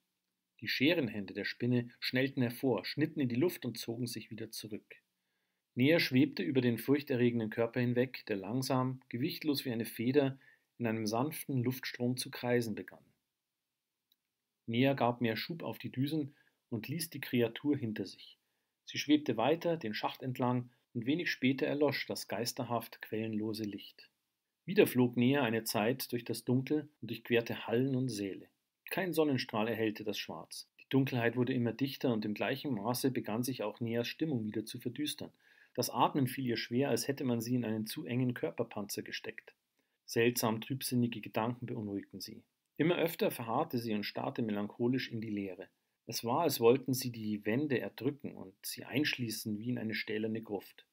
Die Scherenhände der Spinne schnellten hervor, schnitten in die Luft und zogen sich wieder zurück. Nea schwebte über den furchterregenden Körper hinweg, der langsam, gewichtlos wie eine Feder, in einem sanften Luftstrom zu kreisen begann. Nea gab mehr Schub auf die Düsen und ließ die Kreatur hinter sich. Sie schwebte weiter, den Schacht entlang, und wenig später erlosch das geisterhaft quellenlose Licht. Wieder flog Nea eine Zeit durch das Dunkel und durchquerte Hallen und Säle. Kein Sonnenstrahl erhellte das Schwarz. Die Dunkelheit wurde immer dichter und im gleichen Maße begann sich auch Neas Stimmung wieder zu verdüstern. Das Atmen fiel ihr schwer, als hätte man sie in einen zu engen Körperpanzer gesteckt. Seltsam trübsinnige Gedanken beunruhigten sie. Immer öfter verharrte sie und starrte melancholisch in die Leere. Es war, als wollten sie die Wände erdrücken und sie einschließen wie in eine stählerne Gruft.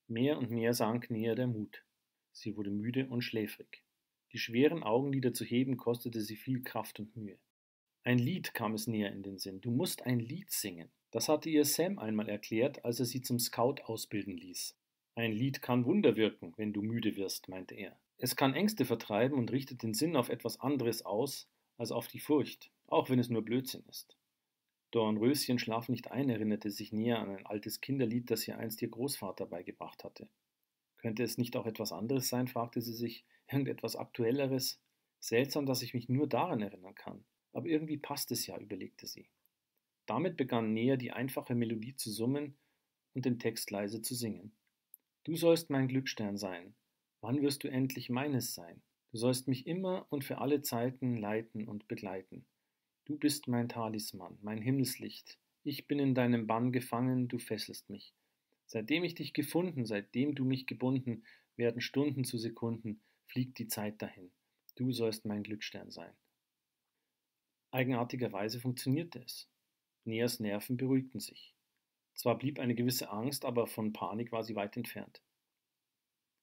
Mehr und mehr sank Nea der Mut. Sie wurde müde und schläfrig. Die schweren Augenlider zu heben kostete sie viel Kraft und Mühe. Ein Lied kam es Nea in den Sinn. Du musst ein Lied singen. Das hatte ihr Sam einmal erklärt, als er sie zum Scout ausbilden ließ. Ein Lied kann Wunder wirken, wenn du müde wirst, meinte er. Es kann Ängste vertreiben und richtet den Sinn auf etwas anderes aus, als auf die Furcht, auch wenn es nur Blödsinn ist. Dornröschen schlaf nicht ein, erinnerte sich Nea an ein altes Kinderlied, das ihr einst ihr Großvater beigebracht hatte. Könnte es nicht auch etwas anderes sein, fragte sie sich, irgendetwas Aktuelleres? Seltsam, dass ich mich nur daran erinnern kann. Aber irgendwie passt es ja, überlegte sie. Damit begann Nea die einfache Melodie zu summen und den Text leise zu singen. Du sollst mein Glücksstern sein. Wann wirst du endlich meines sein? Du sollst mich immer und für alle Zeiten leiten und begleiten. Du bist mein Talisman, mein Himmelslicht. Ich bin in deinem Bann gefangen, du fesselst mich. Seitdem ich dich gefunden, seitdem du mich gebunden, werden Stunden zu Sekunden, fliegt die Zeit dahin. Du sollst mein Glücksstern sein. Eigenartigerweise funktionierte es. Neas Nerven beruhigten sich. Zwar blieb eine gewisse Angst, aber von Panik war sie weit entfernt.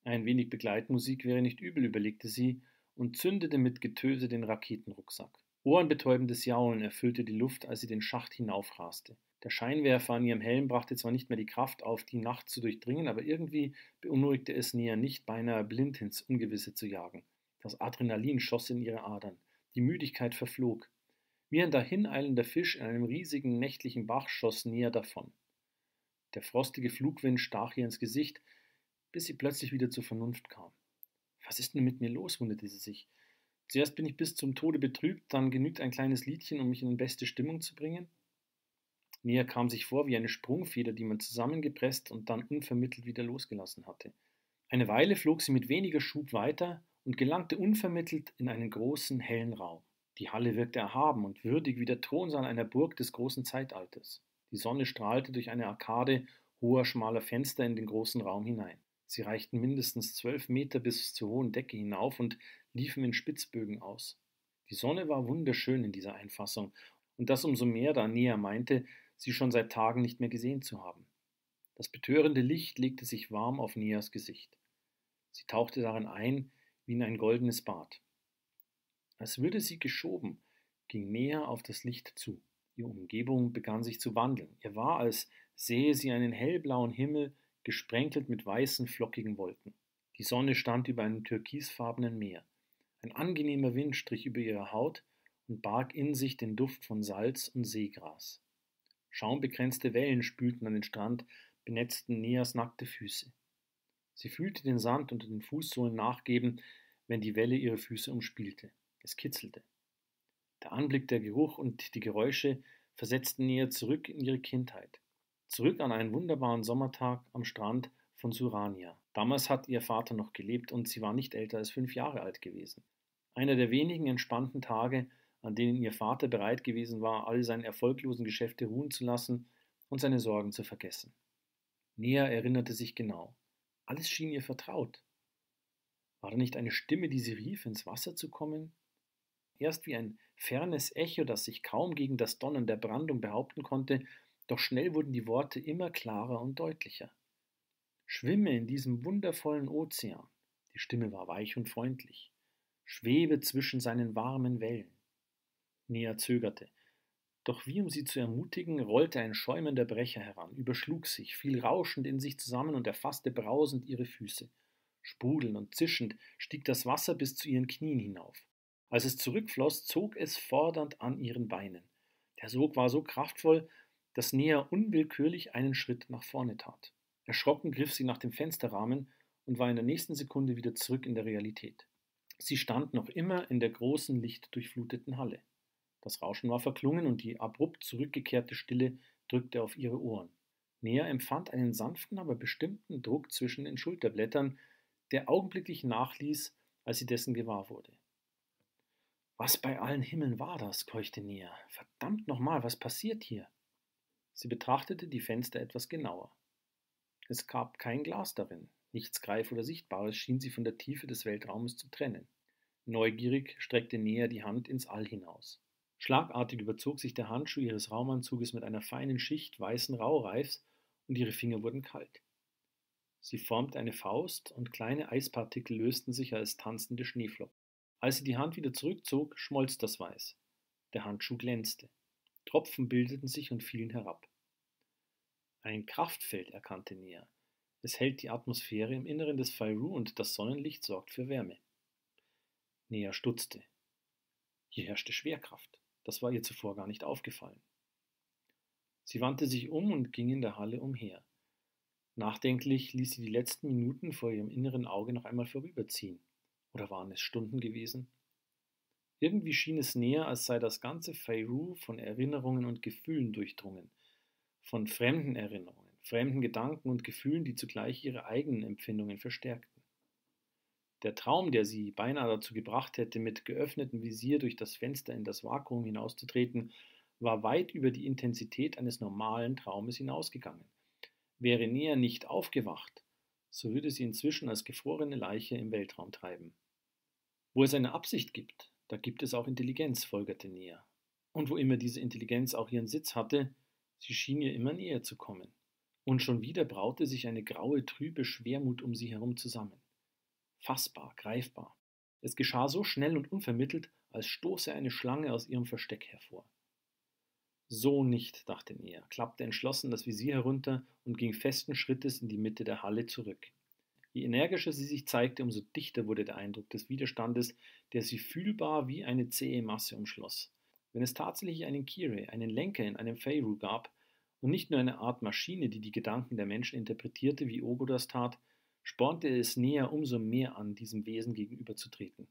Ein wenig Begleitmusik wäre nicht übel, überlegte sie und zündete mit Getöse den Raketenrucksack. Ohrenbetäubendes Jaulen erfüllte die Luft, als sie den Schacht hinaufraste. Der Scheinwerfer an ihrem Helm brachte zwar nicht mehr die Kraft auf, die Nacht zu durchdringen, aber irgendwie beunruhigte es Nea nicht, beinahe blind ins Ungewisse zu jagen. Das Adrenalin schoss in ihre Adern. Die Müdigkeit verflog. Wie ein dahineilender Fisch in einem riesigen nächtlichen Bach schoss Nea davon. Der frostige Flugwind stach ihr ins Gesicht, bis sie plötzlich wieder zur Vernunft kam. Was ist denn mit mir los, wunderte sie sich. Zuerst bin ich bis zum Tode betrübt, dann genügt ein kleines Liedchen, um mich in beste Stimmung zu bringen. Nea kam sich vor wie eine Sprungfeder, die man zusammengepresst und dann unvermittelt wieder losgelassen hatte. Eine Weile flog sie mit weniger Schub weiter und gelangte unvermittelt in einen großen, hellen Raum. Die Halle wirkte erhaben und würdig wie der Thronsaal einer Burg des großen Zeitalters. Die Sonne strahlte durch eine Arkade hoher, schmaler Fenster in den großen Raum hinein. Sie reichten mindestens 12 Meter bis zur hohen Decke hinauf und liefen in Spitzbögen aus. Die Sonne war wunderschön in dieser Einfassung, und das umso mehr, da Nea meinte, sie schon seit Tagen nicht mehr gesehen zu haben. Das betörende Licht legte sich warm auf Neas Gesicht. Sie tauchte darin ein wie in ein goldenes Bad. Als würde sie geschoben, ging Nea auf das Licht zu. Ihre Umgebung begann sich zu wandeln. Ihr war, als sähe sie einen hellblauen Himmel, gesprenkelt mit weißen, flockigen Wolken. Die Sonne stand über einem türkisfarbenen Meer. Ein angenehmer Wind strich über ihre Haut und barg in sich den Duft von Salz und Seegras. Schaumbekränzte Wellen spülten an den Strand, benetzten Neas nackte Füße. Sie fühlte den Sand unter den Fußsohlen nachgeben, wenn die Welle ihre Füße umspielte. Es kitzelte. Der Anblick, der Geruch und die Geräusche versetzten Nea zurück in ihre Kindheit. Zurück an einen wunderbaren Sommertag am Strand von Surania. Damals hat ihr Vater noch gelebt und sie war nicht älter als 5 Jahre alt gewesen. Einer der wenigen entspannten Tage, an denen ihr Vater bereit gewesen war, all seine erfolglosen Geschäfte ruhen zu lassen und seine Sorgen zu vergessen. Nea erinnerte sich genau. Alles schien ihr vertraut. War da nicht eine Stimme, die sie rief, ins Wasser zu kommen? Erst wie ein fernes Echo, das sich kaum gegen das Donnern der Brandung behaupten konnte, doch schnell wurden die Worte immer klarer und deutlicher. Schwimme in diesem wundervollen Ozean. Die Stimme war weich und freundlich. Schwebe zwischen seinen warmen Wellen. Nea zögerte. Doch wie um sie zu ermutigen, rollte ein schäumender Brecher heran, überschlug sich, fiel rauschend in sich zusammen und erfasste brausend ihre Füße. Sprudelnd und zischend stieg das Wasser bis zu ihren Knien hinauf. Als es zurückfloss, zog es fordernd an ihren Beinen. Der Sog war so kraftvoll, dass Nea unwillkürlich einen Schritt nach vorne tat. Erschrocken griff sie nach dem Fensterrahmen und war in der nächsten Sekunde wieder zurück in der Realität. Sie stand noch immer in der großen, lichtdurchfluteten Halle. Das Rauschen war verklungen und die abrupt zurückgekehrte Stille drückte auf ihre Ohren. Nea empfand einen sanften, aber bestimmten Druck zwischen den Schulterblättern, der augenblicklich nachließ, als sie dessen gewahr wurde. Was bei allen Himmeln war das? Keuchte Nea. Verdammt nochmal, was passiert hier? Sie betrachtete die Fenster etwas genauer. Es gab kein Glas darin, nichts Greif- oder Sichtbares schien sie von der Tiefe des Weltraumes zu trennen. Neugierig streckte Nea die Hand ins All hinaus. Schlagartig überzog sich der Handschuh ihres Raumanzuges mit einer feinen Schicht weißen Raureifs und ihre Finger wurden kalt. Sie formte eine Faust und kleine Eispartikel lösten sich als tanzende Schneeflocken. Als sie die Hand wieder zurückzog, schmolz das Weiß. Der Handschuh glänzte. Tropfen bildeten sich und fielen herab. Ein Kraftfeld, erkannte Nea. Es hält die Atmosphäre im Inneren des Fayru und das Sonnenlicht sorgt für Wärme. Nea stutzte. Hier herrschte Schwerkraft. Das war ihr zuvor gar nicht aufgefallen. Sie wandte sich um und ging in der Halle umher. Nachdenklich ließ sie die letzten Minuten vor ihrem inneren Auge noch einmal vorüberziehen. Oder waren es Stunden gewesen? Irgendwie schien es näher, als sei das ganze Fayru von Erinnerungen und Gefühlen durchdrungen. Von fremden Erinnerungen, fremden Gedanken und Gefühlen, die zugleich ihre eigenen Empfindungen verstärkten. Der Traum, der sie beinahe dazu gebracht hätte, mit geöffnetem Visier durch das Fenster in das Vakuum hinauszutreten, war weit über die Intensität eines normalen Traumes hinausgegangen. Wäre Nea nicht aufgewacht, so würde sie inzwischen als gefrorene Leiche im Weltraum treiben. Wo es eine Absicht gibt, da gibt es auch Intelligenz, folgerte Nea. Und wo immer diese Intelligenz auch ihren Sitz hatte, sie schien ihr immer näher zu kommen. Und schon wieder braute sich eine graue, trübe Schwermut um sie herum zusammen. Fassbar, greifbar. Es geschah so schnell und unvermittelt, als stoße eine Schlange aus ihrem Versteck hervor. So nicht, dachte Nea, klappte entschlossen das Visier herunter und ging festen Schrittes in die Mitte der Halle zurück. Je energischer sie sich zeigte, umso dichter wurde der Eindruck des Widerstandes, der sie fühlbar wie eine zähe Masse umschloss. Wenn es tatsächlich einen Kire, einen Lenker in einem Fayru gab und nicht nur eine Art Maschine, die die Gedanken der Menschen interpretierte, wie Ogo das tat, spornte es Nea umso mehr an, diesem Wesen gegenüberzutreten.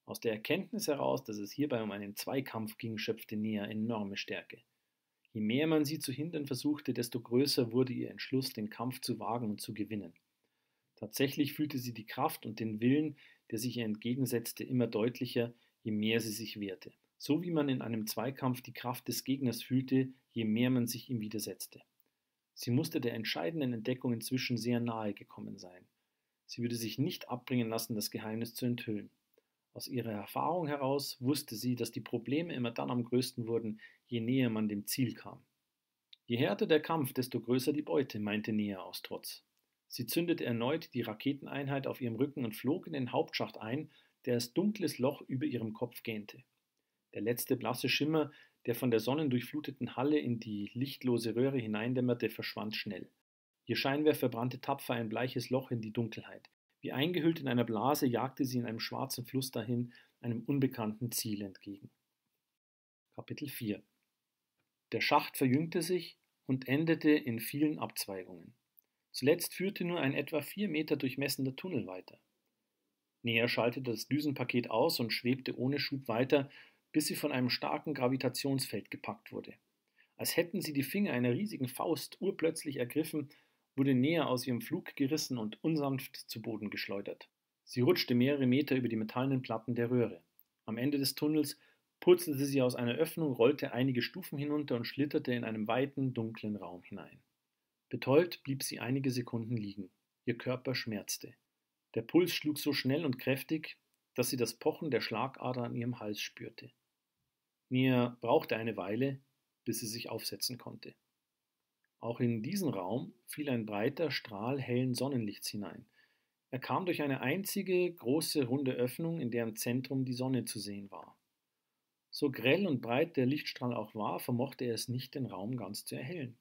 Aus der Erkenntnis heraus, dass es hierbei um einen Zweikampf ging, schöpfte Nea enorme Stärke. Je mehr man sie zu hindern versuchte, desto größer wurde ihr Entschluss, den Kampf zu wagen und zu gewinnen. Tatsächlich fühlte sie die Kraft und den Willen, der sich ihr entgegensetzte, immer deutlicher, je mehr sie sich wehrte. so wie man in einem Zweikampf die Kraft des Gegners fühlte, je mehr man sich ihm widersetzte. Sie musste der entscheidenden Entdeckung inzwischen sehr nahe gekommen sein. Sie würde sich nicht abbringen lassen, das Geheimnis zu enthüllen. Aus ihrer Erfahrung heraus wusste sie, dass die Probleme immer dann am größten wurden, je näher man dem Ziel kam. Je härter der Kampf, desto größer die Beute, meinte Nea aus Trotz. Sie zündete erneut die Raketeneinheit auf ihrem Rücken und flog in den Hauptschacht ein, der als dunkles Loch über ihrem Kopf gähnte. Der letzte blasse Schimmer, der von der sonnendurchfluteten Halle in die lichtlose Röhre hineindämmerte, verschwand schnell. Ihr Scheinwerfer brannte tapfer ein bleiches Loch in die Dunkelheit. Wie eingehüllt in einer Blase jagte sie in einem schwarzen Fluss dahin, einem unbekannten Ziel entgegen. Kapitel 4 Der Schacht verjüngte sich und endete in vielen Abzweigungen. Zuletzt führte nur ein etwa 4 Meter durchmessender Tunnel weiter. Nea schaltete das Düsenpaket aus und schwebte ohne Schub weiter, bis sie von einem starken Gravitationsfeld gepackt wurde. Als hätten sie die Finger einer riesigen Faust urplötzlich ergriffen, wurde Nea aus ihrem Flug gerissen und unsanft zu Boden geschleudert. Sie rutschte mehrere Meter über die metallenen Platten der Röhre. Am Ende des Tunnels purzelte sie aus einer Öffnung, rollte einige Stufen hinunter und schlitterte in einen weiten, dunklen Raum hinein. Betäubt blieb sie einige Sekunden liegen. Ihr Körper schmerzte. Der Puls schlug so schnell und kräftig, dass sie das Pochen der Schlagader an ihrem Hals spürte. Nea brauchte eine Weile, bis sie sich aufsetzen konnte. Auch in diesen Raum fiel ein breiter Strahl hellen Sonnenlichts hinein. Er kam durch eine einzige, große, runde Öffnung, in deren Zentrum die Sonne zu sehen war. So grell und breit der Lichtstrahl auch war, vermochte er es nicht, den Raum ganz zu erhellen.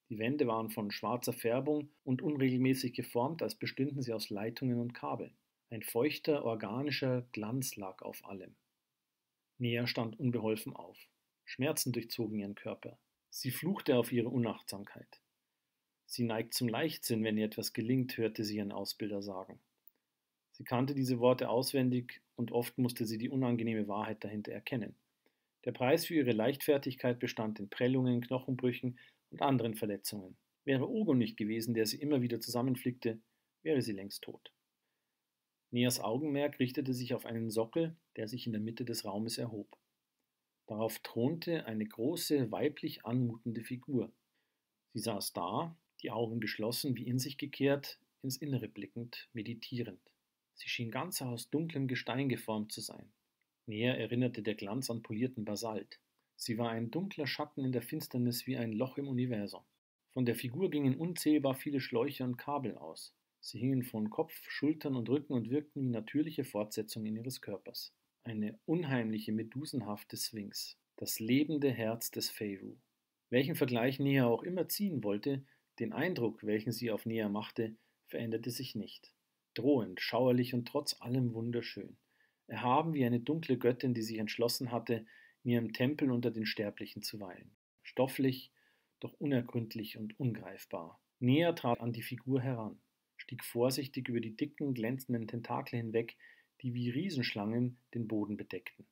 Die Wände waren von schwarzer Färbung und unregelmäßig geformt, als bestünden sie aus Leitungen und Kabeln. Ein feuchter, organischer Glanz lag auf allem. Nea stand unbeholfen auf. Schmerzen durchzogen ihren Körper. Sie fluchte auf ihre Unachtsamkeit. Sie neigt zum Leichtsinn, wenn ihr etwas gelingt, hörte sie ihren Ausbilder sagen. Sie kannte diese Worte auswendig und oft musste sie die unangenehme Wahrheit dahinter erkennen. Der Preis für ihre Leichtfertigkeit bestand in Prellungen, Knochenbrüchen und anderen Verletzungen. Wäre Ogo nicht gewesen, der sie immer wieder zusammenflickte, wäre sie längst tot. Neas Augenmerk richtete sich auf einen Sockel, der sich in der Mitte des Raumes erhob. Darauf thronte eine große, weiblich anmutende Figur. Sie saß da, die Augen geschlossen, wie in sich gekehrt, ins Innere blickend, meditierend. Sie schien ganz aus dunklem Gestein geformt zu sein. Näher erinnerte der Glanz an polierten Basalt. Sie war ein dunkler Schatten in der Finsternis wie ein Loch im Universum. Von der Figur gingen unzählbar viele Schläuche und Kabel aus. Sie hingen von Kopf, Schultern und Rücken und wirkten wie natürliche Fortsetzungen ihres Körpers. Eine unheimliche, medusenhafte Sphinx. Das lebende Herz des Pharaoh. Welchen Vergleich Nea auch immer ziehen wollte, den Eindruck, welchen sie auf Nea machte, veränderte sich nicht. Drohend, schauerlich und trotz allem wunderschön. Erhaben wie eine dunkle Göttin, die sich entschlossen hatte, in ihrem Tempel unter den Sterblichen zu weilen. Stofflich, doch unergründlich und ungreifbar. Nea trat an die Figur heran, stieg vorsichtig über die dicken, glänzenden Tentakel hinweg, die wie Riesenschlangen den Boden bedeckten.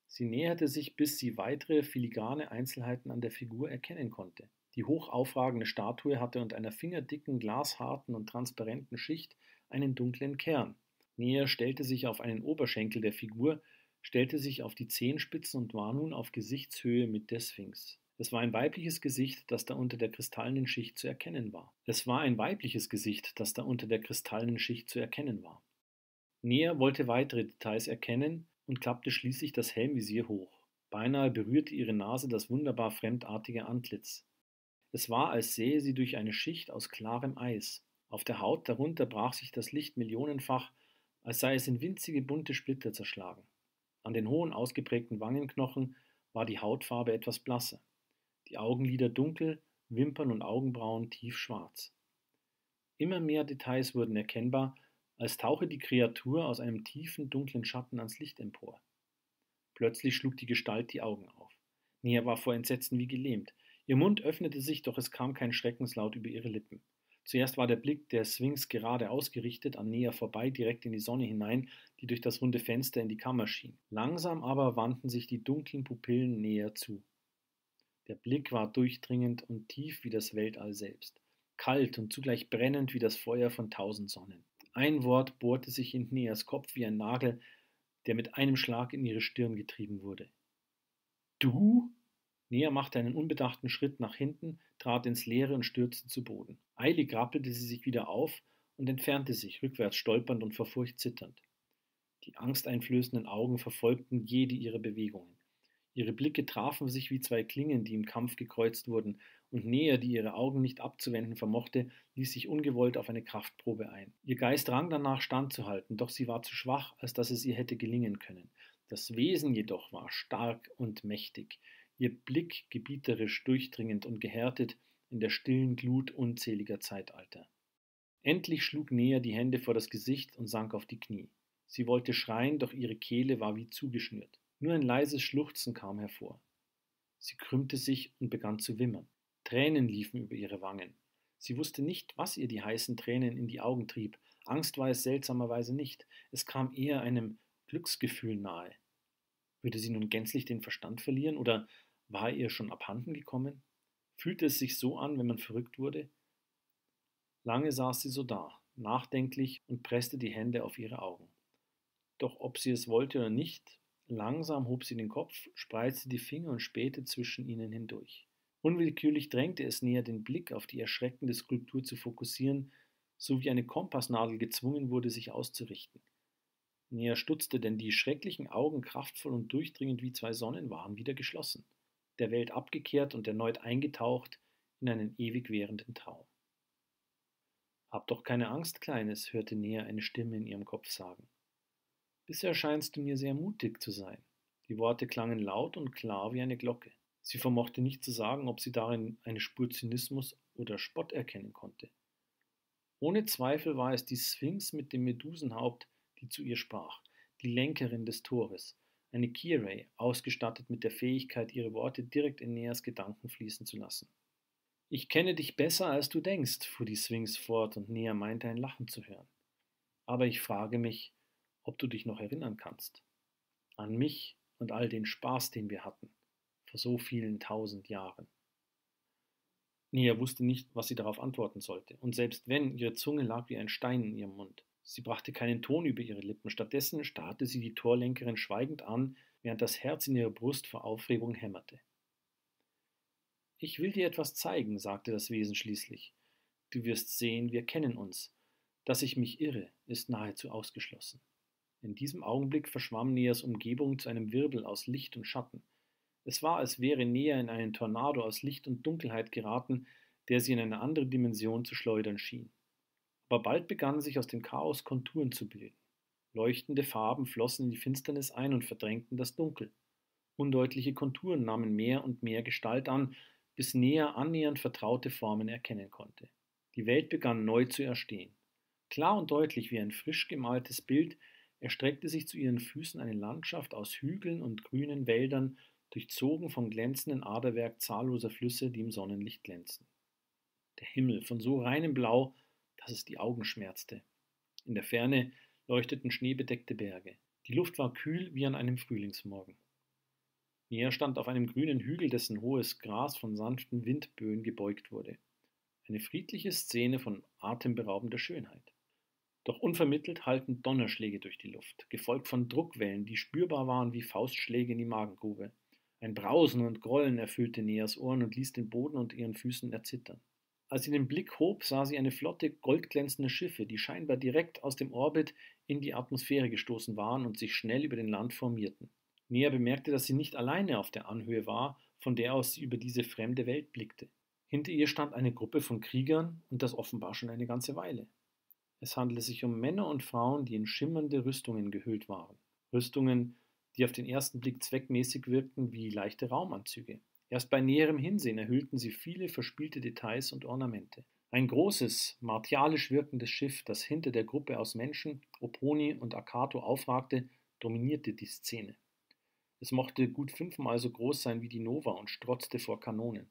Sie näherte sich, bis sie weitere filigrane Einzelheiten an der Figur erkennen konnte. Die hoch aufragende Statue hatte unter einer fingerdicken, glasharten und transparenten Schicht einen dunklen Kern. Nea stellte sich auf einen Oberschenkel der Figur, stellte sich auf die Zehenspitzen und war nun auf Gesichtshöhe mit der Sphinx. Es war ein weibliches Gesicht, das da unter der kristallenen Schicht zu erkennen war. Nea wollte weitere Details erkennen und klappte schließlich das Helmvisier hoch. Beinahe berührte ihre Nase das wunderbar fremdartige Antlitz. Es war, als sähe sie durch eine Schicht aus klarem Eis. Auf der Haut darunter brach sich das Licht millionenfach, als sei es in winzige bunte Splitter zerschlagen. An den hohen, ausgeprägten Wangenknochen war die Hautfarbe etwas blasser. Die Augenlider dunkel, Wimpern und Augenbrauen tiefschwarz. Immer mehr Details wurden erkennbar, als tauche die Kreatur aus einem tiefen, dunklen Schatten ans Licht empor. Plötzlich schlug die Gestalt die Augen auf. Nea war vor Entsetzen wie gelähmt. Ihr Mund öffnete sich, doch es kam kein Schreckenslaut über ihre Lippen. Zuerst war der Blick der Sphinx gerade ausgerichtet, an Nea vorbei, direkt in die Sonne hinein, die durch das runde Fenster in die Kammer schien. Langsam aber wandten sich die dunklen Pupillen Nea zu. Der Blick war durchdringend und tief wie das Weltall selbst, kalt und zugleich brennend wie das Feuer von 1000 Sonnen. Ein Wort bohrte sich in Neas Kopf wie ein Nagel, der mit einem Schlag in ihre Stirn getrieben wurde. Du? Nea machte einen unbedachten Schritt nach hinten, trat ins Leere und stürzte zu Boden. Eilig rappelte sie sich wieder auf und entfernte sich, rückwärts stolpernd und vor Furcht zitternd. Die angsteinflößenden Augen verfolgten jede ihrer Bewegungen. Ihre Blicke trafen sich wie zwei Klingen, die im Kampf gekreuzt wurden, und Nea, die ihre Augen nicht abzuwenden vermochte, ließ sich ungewollt auf eine Kraftprobe ein. Ihr Geist rang danach standzuhalten, doch sie war zu schwach, als dass es ihr hätte gelingen können. Das Wesen jedoch war stark und mächtig, ihr Blick gebieterisch, durchdringend und gehärtet in der stillen Glut unzähliger Zeitalter. Endlich schlug Nea die Hände vor das Gesicht und sank auf die Knie. Sie wollte schreien, doch ihre Kehle war wie zugeschnürt. Nur ein leises Schluchzen kam hervor. Sie krümmte sich und begann zu wimmern. Tränen liefen über ihre Wangen. Sie wusste nicht, was ihr die heißen Tränen in die Augen trieb. Angst war es seltsamerweise nicht. Es kam eher einem Glücksgefühl nahe. Würde sie nun gänzlich den Verstand verlieren oder war er ihr schon abhanden gekommen? Fühlte es sich so an, wenn man verrückt wurde? Lange saß sie so da, nachdenklich und presste die Hände auf ihre Augen. Doch ob sie es wollte oder nicht, langsam hob sie den Kopf, spreizte die Finger und spähte zwischen ihnen hindurch. Unwillkürlich drängte es näher, den Blick auf die erschreckende Skulptur zu fokussieren, so wie eine Kompassnadel gezwungen wurde, sich auszurichten. Nea stutzte, denn die schrecklichen Augen, kraftvoll und durchdringend wie zwei Sonnen, waren wieder geschlossen, der Welt abgekehrt und erneut eingetaucht in einen ewig währenden Traum. Hab doch keine Angst, Kleines, hörte Nea eine Stimme in ihrem Kopf sagen. Bisher scheinst du mir sehr mutig zu sein. Die Worte klangen laut und klar wie eine Glocke. Sie vermochte nicht zu sagen, ob sie darin eine Spur Zynismus oder Spott erkennen konnte. Ohne Zweifel war es die Sphinx mit dem Medusenhaupt, die zu ihr sprach, die Lenkerin des Tores, eine Kirai, ausgestattet mit der Fähigkeit, ihre Worte direkt in Neas Gedanken fließen zu lassen. Ich kenne dich besser, als du denkst, fuhr die Sphinx fort, und Nea meinte ein Lachen zu hören. Aber ich frage mich, ob du dich noch erinnern kannst. An mich und all den Spaß, den wir hatten, vor so vielen 1000 Jahren. Nia wusste nicht, was sie darauf antworten sollte, und selbst wenn, ihre Zunge lag wie ein Stein in ihrem Mund. Sie brachte keinen Ton über ihre Lippen, stattdessen starrte sie die Torlenkerin schweigend an, während das Herz in ihrer Brust vor Aufregung hämmerte. Ich will dir etwas zeigen, sagte das Wesen schließlich. Du wirst sehen, wir kennen uns. Dass ich mich irre, ist nahezu ausgeschlossen. In diesem Augenblick verschwamm Neas Umgebung zu einem Wirbel aus Licht und Schatten. Es war, als wäre Nea in einen Tornado aus Licht und Dunkelheit geraten, der sie in eine andere Dimension zu schleudern schien. Aber bald begannen sich aus dem Chaos Konturen zu bilden. Leuchtende Farben flossen in die Finsternis ein und verdrängten das Dunkel. Undeutliche Konturen nahmen mehr und mehr Gestalt an, bis Nea annähernd vertraute Formen erkennen konnte. Die Welt begann neu zu erstehen. Klar und deutlich wie ein frisch gemaltes Bild erstreckte sich zu ihren Füßen eine Landschaft aus Hügeln und grünen Wäldern, durchzogen vom glänzenden Aderwerk zahlloser Flüsse, die im Sonnenlicht glänzten. Der Himmel von so reinem Blau, dass es die Augen schmerzte. In der Ferne leuchteten schneebedeckte Berge. Die Luft war kühl wie an einem Frühlingsmorgen. Nea stand auf einem grünen Hügel, dessen hohes Gras von sanften Windböen gebeugt wurde. Eine friedliche Szene von atemberaubender Schönheit. Doch unvermittelt hallten Donnerschläge durch die Luft, gefolgt von Druckwellen, die spürbar waren wie Faustschläge in die Magengrube. Ein Brausen und Grollen erfüllte Neas Ohren und ließ den Boden unter ihren Füßen erzittern. Als sie den Blick hob, sah sie eine Flotte goldglänzender Schiffe, die scheinbar direkt aus dem Orbit in die Atmosphäre gestoßen waren und sich schnell über den Land formierten. Nea bemerkte, dass sie nicht alleine auf der Anhöhe war, von der aus sie über diese fremde Welt blickte. Hinter ihr stand eine Gruppe von Kriegern und das offenbar schon eine ganze Weile. Es handelte sich um Männer und Frauen, die in schimmernde Rüstungen gehüllt waren. Rüstungen, die auf den ersten Blick zweckmäßig wirkten wie leichte Raumanzüge. Erst bei näherem Hinsehen erhöhten sie viele verspielte Details und Ornamente. Ein großes, martialisch wirkendes Schiff, das hinter der Gruppe aus Menschen, Oponi und Akato aufragte, dominierte die Szene. Es mochte gut 5-mal so groß sein wie die Nova und strotzte vor Kanonen.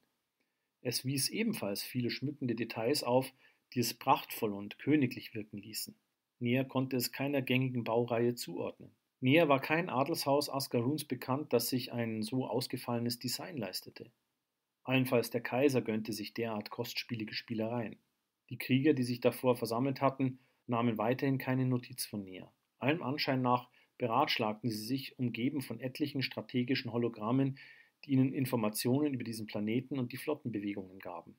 Es wies ebenfalls viele schmückende Details auf, die es prachtvoll und königlich wirken ließen. Nea konnte es keiner gängigen Baureihe zuordnen. Nea war kein Adelshaus Askaruns bekannt, das sich ein so ausgefallenes Design leistete. Allenfalls der Kaiser gönnte sich derart kostspielige Spielereien. Die Krieger, die sich davor versammelt hatten, nahmen weiterhin keine Notiz von Nea. Allem Anschein nach beratschlagten sie sich, umgeben von etlichen strategischen Hologrammen, die ihnen Informationen über diesen Planeten und die Flottenbewegungen gaben.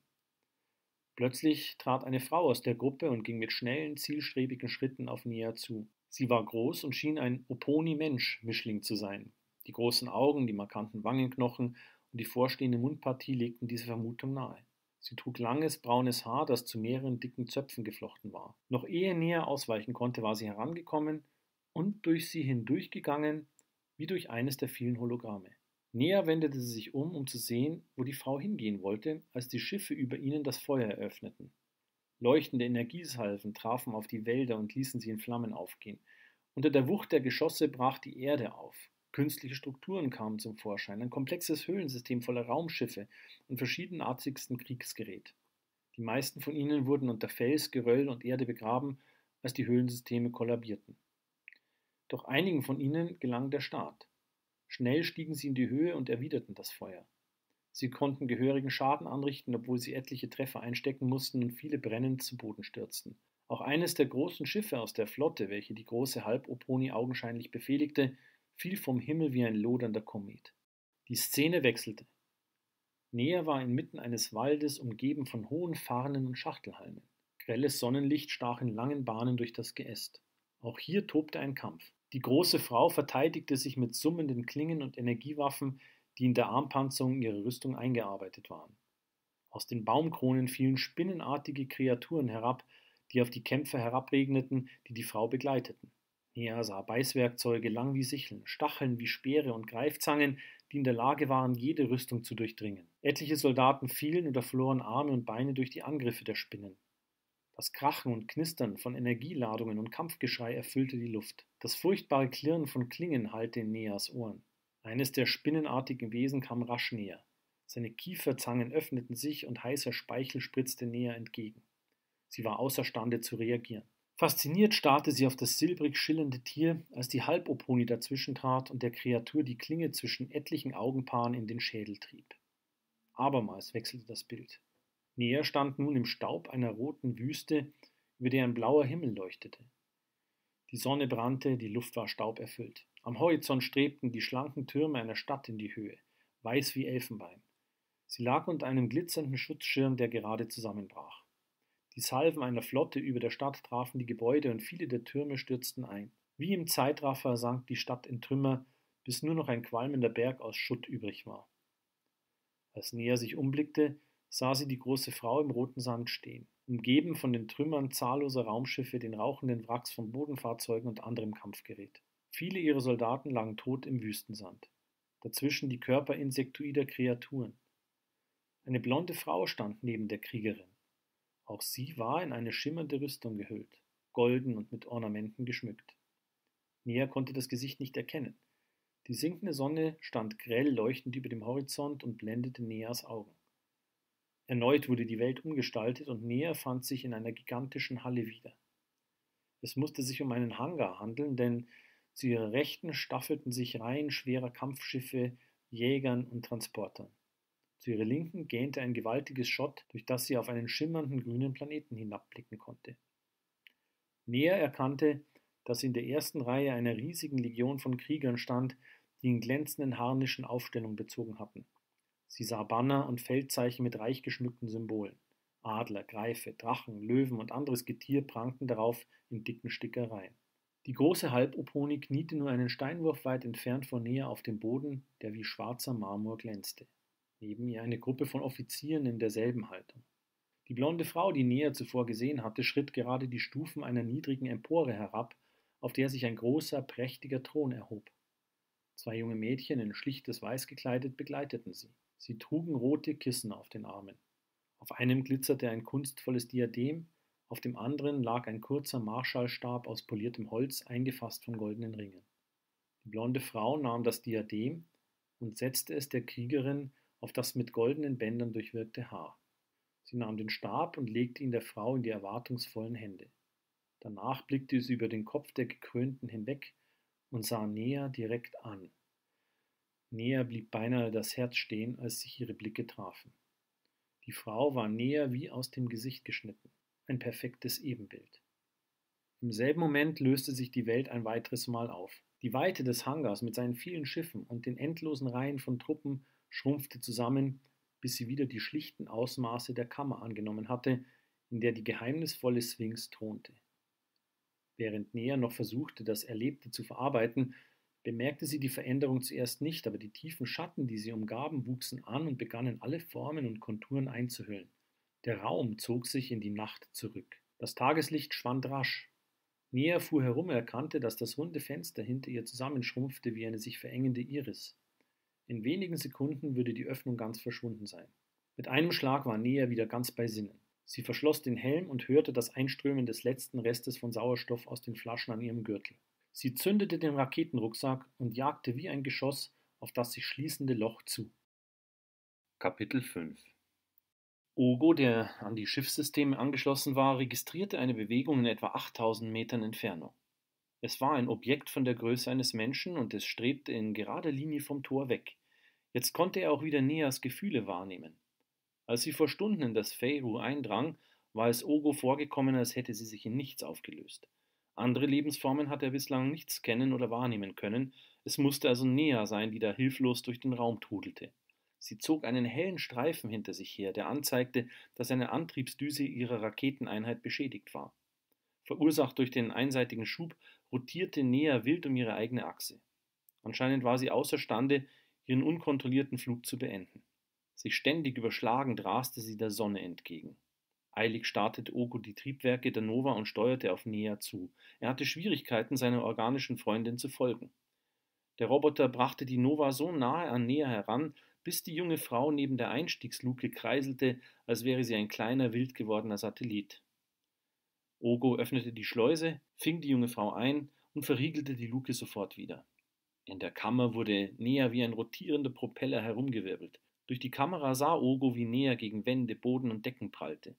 Plötzlich trat eine Frau aus der Gruppe und ging mit schnellen, zielstrebigen Schritten auf Nea zu. Sie war groß und schien ein Oponi-Mensch-Mischling zu sein. Die großen Augen, die markanten Wangenknochen und die vorstehende Mundpartie legten diese Vermutung nahe. Sie trug langes, braunes Haar, das zu mehreren dicken Zöpfen geflochten war. Noch ehe Nea ausweichen konnte, war sie herangekommen und durch sie hindurchgegangen, wie durch eines der vielen Hologramme. Näher wendete sie sich um zu sehen, wo die Frau hingehen wollte, als die Schiffe über ihnen das Feuer eröffneten. Leuchtende Energiesalven trafen auf die Wälder und ließen sie in Flammen aufgehen. Unter der Wucht der Geschosse brach die Erde auf. Künstliche Strukturen kamen zum Vorschein, ein komplexes Höhlensystem voller Raumschiffe und verschiedenartigsten Kriegsgerät. Die meisten von ihnen wurden unter Fels, Geröll und Erde begraben, als die Höhlensysteme kollabierten. Doch einigen von ihnen gelang der Start. Schnell stiegen sie in die Höhe und erwiderten das Feuer. Sie konnten gehörigen Schaden anrichten, obwohl sie etliche Treffer einstecken mussten und viele brennend zu Boden stürzten. Auch eines der großen Schiffe aus der Flotte, welche die große Halboponi augenscheinlich befehligte, fiel vom Himmel wie ein lodernder Komet. Die Szene wechselte. Nea war inmitten eines Waldes, umgeben von hohen Farnen und Schachtelhalmen. Grelles Sonnenlicht stach in langen Bahnen durch das Geäst. Auch hier tobte ein Kampf. Die große Frau verteidigte sich mit summenden Klingen und Energiewaffen, die in der Armpanzerung ihrer Rüstung eingearbeitet waren. Aus den Baumkronen fielen spinnenartige Kreaturen herab, die auf die Kämpfer herabregneten, die die Frau begleiteten. Nea sah Beißwerkzeuge lang wie Sicheln, Stacheln wie Speere und Greifzangen, die in der Lage waren, jede Rüstung zu durchdringen. Etliche Soldaten fielen oder verloren Arme und Beine durch die Angriffe der Spinnen. Das Krachen und Knistern von Energieladungen und Kampfgeschrei erfüllte die Luft. Das furchtbare Klirren von Klingen hallte in Neas Ohren. Eines der spinnenartigen Wesen kam rasch näher. Seine Kieferzangen öffneten sich und heißer Speichel spritzte Nea entgegen. Sie war außerstande zu reagieren. Fasziniert starrte sie auf das silbrig schillernde Tier, als die Halboponi dazwischen trat und der Kreatur die Klinge zwischen etlichen Augenpaaren in den Schädel trieb. Abermals wechselte das Bild. Nea stand nun im Staub einer roten Wüste, über der ein blauer Himmel leuchtete. Die Sonne brannte, die Luft war stauberfüllt. Am Horizont strebten die schlanken Türme einer Stadt in die Höhe, weiß wie Elfenbein. Sie lag unter einem glitzernden Schutzschirm, der gerade zusammenbrach. Die Salven einer Flotte über der Stadt trafen die Gebäude und viele der Türme stürzten ein. Wie im Zeitraffer sank die Stadt in Trümmer, bis nur noch ein qualmender Berg aus Schutt übrig war. Als Nea sich umblickte, sah sie die große Frau im roten Sand stehen, umgeben von den Trümmern zahlloser Raumschiffe, den rauchenden Wracks von Bodenfahrzeugen und anderem Kampfgerät. Viele ihrer Soldaten lagen tot im Wüstensand. Dazwischen die Körper insektoider Kreaturen. Eine blonde Frau stand neben der Kriegerin. Auch sie war in eine schimmernde Rüstung gehüllt, golden und mit Ornamenten geschmückt. Nea konnte das Gesicht nicht erkennen. Die sinkende Sonne stand grell leuchtend über dem Horizont und blendete Neas Augen. Erneut wurde die Welt umgestaltet und Nea fand sich in einer gigantischen Halle wieder. Es musste sich um einen Hangar handeln, denn zu ihrer Rechten staffelten sich Reihen schwerer Kampfschiffe, Jägern und Transportern. Zu ihrer Linken gähnte ein gewaltiges Schott, durch das sie auf einen schimmernden grünen Planeten hinabblicken konnte. Nea erkannte, dass in der ersten Reihe einer riesigen Legion von Kriegern stand, die in glänzenden Harnischen Aufstellung bezogen hatten. Sie sah Banner und Feldzeichen mit reich geschmückten Symbolen. Adler, Greife, Drachen, Löwen und anderes Getier prangten darauf in dicken Stickereien. Die große Halboponi kniete nur einen Steinwurf weit entfernt von Nea auf dem Boden, der wie schwarzer Marmor glänzte. Neben ihr eine Gruppe von Offizieren in derselben Haltung. Die blonde Frau, die Nea zuvor gesehen hatte, schritt gerade die Stufen einer niedrigen Empore herab, auf der sich ein großer, prächtiger Thron erhob. Zwei junge Mädchen in schlichtes Weiß gekleidet begleiteten sie. Sie trugen rote Kissen auf den Armen. Auf einem glitzerte ein kunstvolles Diadem, auf dem anderen lag ein kurzer Marschallstab aus poliertem Holz, eingefasst von goldenen Ringen. Die blonde Frau nahm das Diadem und setzte es der Kriegerin auf das mit goldenen Bändern durchwirkte Haar. Sie nahm den Stab und legte ihn der Frau in die erwartungsvollen Hände. Danach blickte sie über den Kopf der Gekrönten hinweg und sah Nea direkt an. Nea blieb beinahe das Herz stehen, als sich ihre Blicke trafen. Die Frau war Nea wie aus dem Gesicht geschnitten, ein perfektes Ebenbild. Im selben Moment löste sich die Welt ein weiteres Mal auf. Die Weite des Hangars mit seinen vielen Schiffen und den endlosen Reihen von Truppen schrumpfte zusammen, bis sie wieder die schlichten Ausmaße der Kammer angenommen hatte, in der die geheimnisvolle Sphinx thronte. Während Nea noch versuchte, das Erlebte zu verarbeiten, bemerkte sie die Veränderung zuerst nicht, aber die tiefen Schatten, die sie umgaben, wuchsen an und begannen alle Formen und Konturen einzuhüllen. Der Raum zog sich in die Nacht zurück. Das Tageslicht schwand rasch. Nea fuhr herum und erkannte, dass das runde Fenster hinter ihr zusammenschrumpfte wie eine sich verengende Iris. In wenigen Sekunden würde die Öffnung ganz verschwunden sein. Mit einem Schlag war Nea wieder ganz bei Sinnen. Sie verschloss den Helm und hörte das Einströmen des letzten Restes von Sauerstoff aus den Flaschen an ihrem Gürtel. Sie zündete den Raketenrucksack und jagte wie ein Geschoss auf das sich schließende Loch zu. Kapitel 5 Ogo, der an die Schiffssysteme angeschlossen war, registrierte eine Bewegung in etwa 8000 Metern Entfernung. Es war ein Objekt von der Größe eines Menschen und es strebte in gerader Linie vom Tor weg. Jetzt konnte er auch wieder Neas Gefühle wahrnehmen. Als sie vor Stunden in das Feyru eindrang, war es Ogo vorgekommen, als hätte sie sich in nichts aufgelöst. Andere Lebensformen hatte er bislang nicht scannen oder wahrnehmen können, es musste also Nea sein, die da hilflos durch den Raum trudelte. Sie zog einen hellen Streifen hinter sich her, der anzeigte, dass eine Antriebsdüse ihrer Raketeneinheit beschädigt war. Verursacht durch den einseitigen Schub rotierte Nea wild um ihre eigene Achse. Anscheinend war sie außerstande, ihren unkontrollierten Flug zu beenden. Sich ständig überschlagend raste sie der Sonne entgegen. Eilig startete Ogo die Triebwerke der Nova und steuerte auf Nea zu. Er hatte Schwierigkeiten, seiner organischen Freundin zu folgen. Der Roboter brachte die Nova so nahe an Nea heran, bis die junge Frau neben der Einstiegsluke kreiselte, als wäre sie ein kleiner, wild gewordener Satellit. Ogo öffnete die Schleuse, fing die junge Frau ein und verriegelte die Luke sofort wieder. In der Kammer wurde Nea wie ein rotierender Propeller herumgewirbelt. Durch die Kamera sah Ogo, wie Nea gegen Wände, Boden und Decken prallte.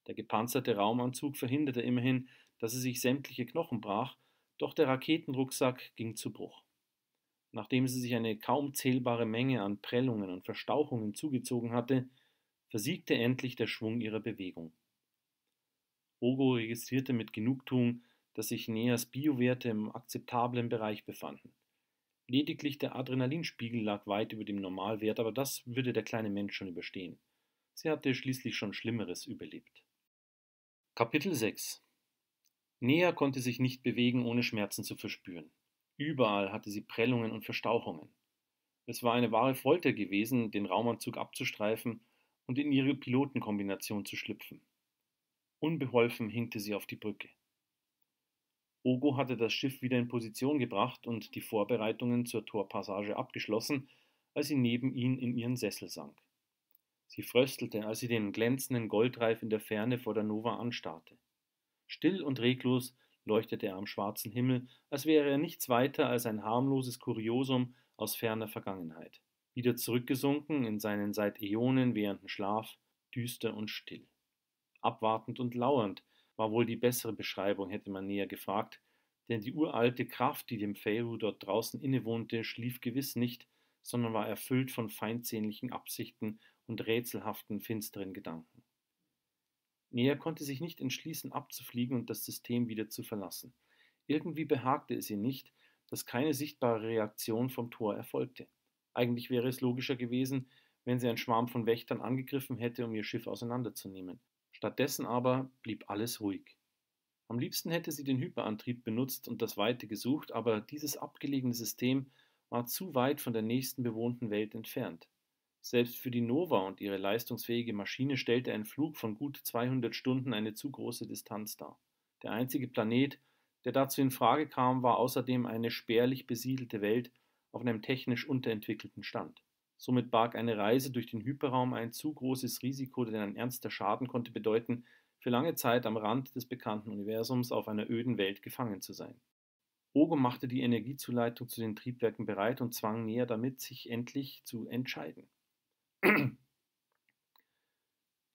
Der gepanzerte Raumanzug verhinderte immerhin, dass sie sich sämtliche Knochen brach, doch der Raketenrucksack ging zu Bruch. Nachdem sie sich eine kaum zählbare Menge an Prellungen und Verstauchungen zugezogen hatte, versiegte endlich der Schwung ihrer Bewegung. Ogo registrierte mit Genugtuung, dass sich Neas Biowerte im akzeptablen Bereich befanden. Lediglich der Adrenalinspiegel lag weit über dem Normalwert, aber das würde der kleine Mensch schon überstehen. Sie hatte schließlich schon Schlimmeres überlebt. Kapitel 6 Nea konnte sich nicht bewegen, ohne Schmerzen zu verspüren. Überall hatte sie Prellungen und Verstauchungen. Es war eine wahre Folter gewesen, den Raumanzug abzustreifen und in ihre Pilotenkombination zu schlüpfen. Unbeholfen hinkte sie auf die Brücke. Ogo hatte das Schiff wieder in Position gebracht und die Vorbereitungen zur Torpassage abgeschlossen, als sie neben ihn in ihren Sessel sank. Sie fröstelte, als sie den glänzenden Goldreif in der Ferne vor der Nova anstarrte. Still und reglos leuchtete er am schwarzen Himmel, als wäre er nichts weiter als ein harmloses Kuriosum aus ferner Vergangenheit. Wieder zurückgesunken in seinen seit Äonen währenden Schlaf, düster und still. Abwartend und lauernd war wohl die bessere Beschreibung, hätte man näher gefragt, denn die uralte Kraft, die dem Feyru dort draußen innewohnte, schlief gewiss nicht, sondern war erfüllt von feindsehnlichen Absichten und rätselhaften, finsteren Gedanken. Nea konnte sich nicht entschließen, abzufliegen und das System wieder zu verlassen. Irgendwie behagte es ihr nicht, dass keine sichtbare Reaktion vom Tor erfolgte. Eigentlich wäre es logischer gewesen, wenn sie ein Schwarm von Wächtern angegriffen hätte, um ihr Schiff auseinanderzunehmen. Stattdessen aber blieb alles ruhig. Am liebsten hätte sie den Hyperantrieb benutzt und das Weite gesucht, aber dieses abgelegene System war zu weit von der nächsten bewohnten Welt entfernt. Selbst für die Nova und ihre leistungsfähige Maschine stellte ein Flug von gut 200 Stunden eine zu große Distanz dar. Der einzige Planet, der dazu in Frage kam, war außerdem eine spärlich besiedelte Welt auf einem technisch unterentwickelten Stand. Somit barg eine Reise durch den Hyperraum ein zu großes Risiko, denn ein ernster Schaden konnte bedeuten, für lange Zeit am Rand des bekannten Universums auf einer öden Welt gefangen zu sein. Ogo machte die Energiezuleitung zu den Triebwerken bereit und zwang Nea damit, sich endlich zu entscheiden.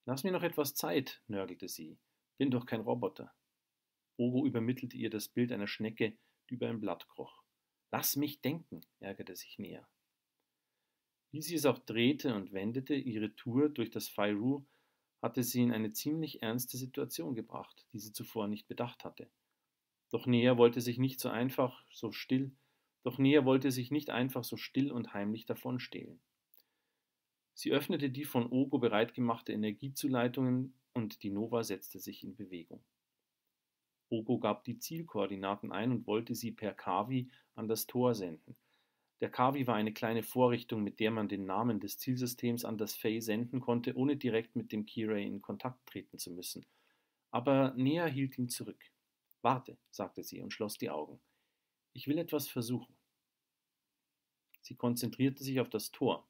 Lass mir noch etwas Zeit, nörgelte sie. Bin doch kein Roboter. Ogo übermittelte ihr das Bild einer Schnecke, die über ein Blatt kroch. Lass mich denken, ärgerte sich Nea. Wie sie es auch drehte und wendete, ihre Tour durch das Feyru hatte sie in eine ziemlich ernste Situation gebracht, die sie zuvor nicht bedacht hatte. Doch Nea wollte sich nicht einfach so still und heimlich davonstehlen. Sie öffnete die von Ogo bereitgemachte Energiezuleitungen und die Nova setzte sich in Bewegung. Ogo gab die Zielkoordinaten ein und wollte sie per Kavi an das Tor senden. Der Kavi war eine kleine Vorrichtung, mit der man den Namen des Zielsystems an das Fae senden konnte, ohne direkt mit dem Keyray in Kontakt treten zu müssen. Aber Nea hielt ihn zurück. Warte, sagte sie und schloss die Augen. Ich will etwas versuchen. Sie konzentrierte sich auf das Tor.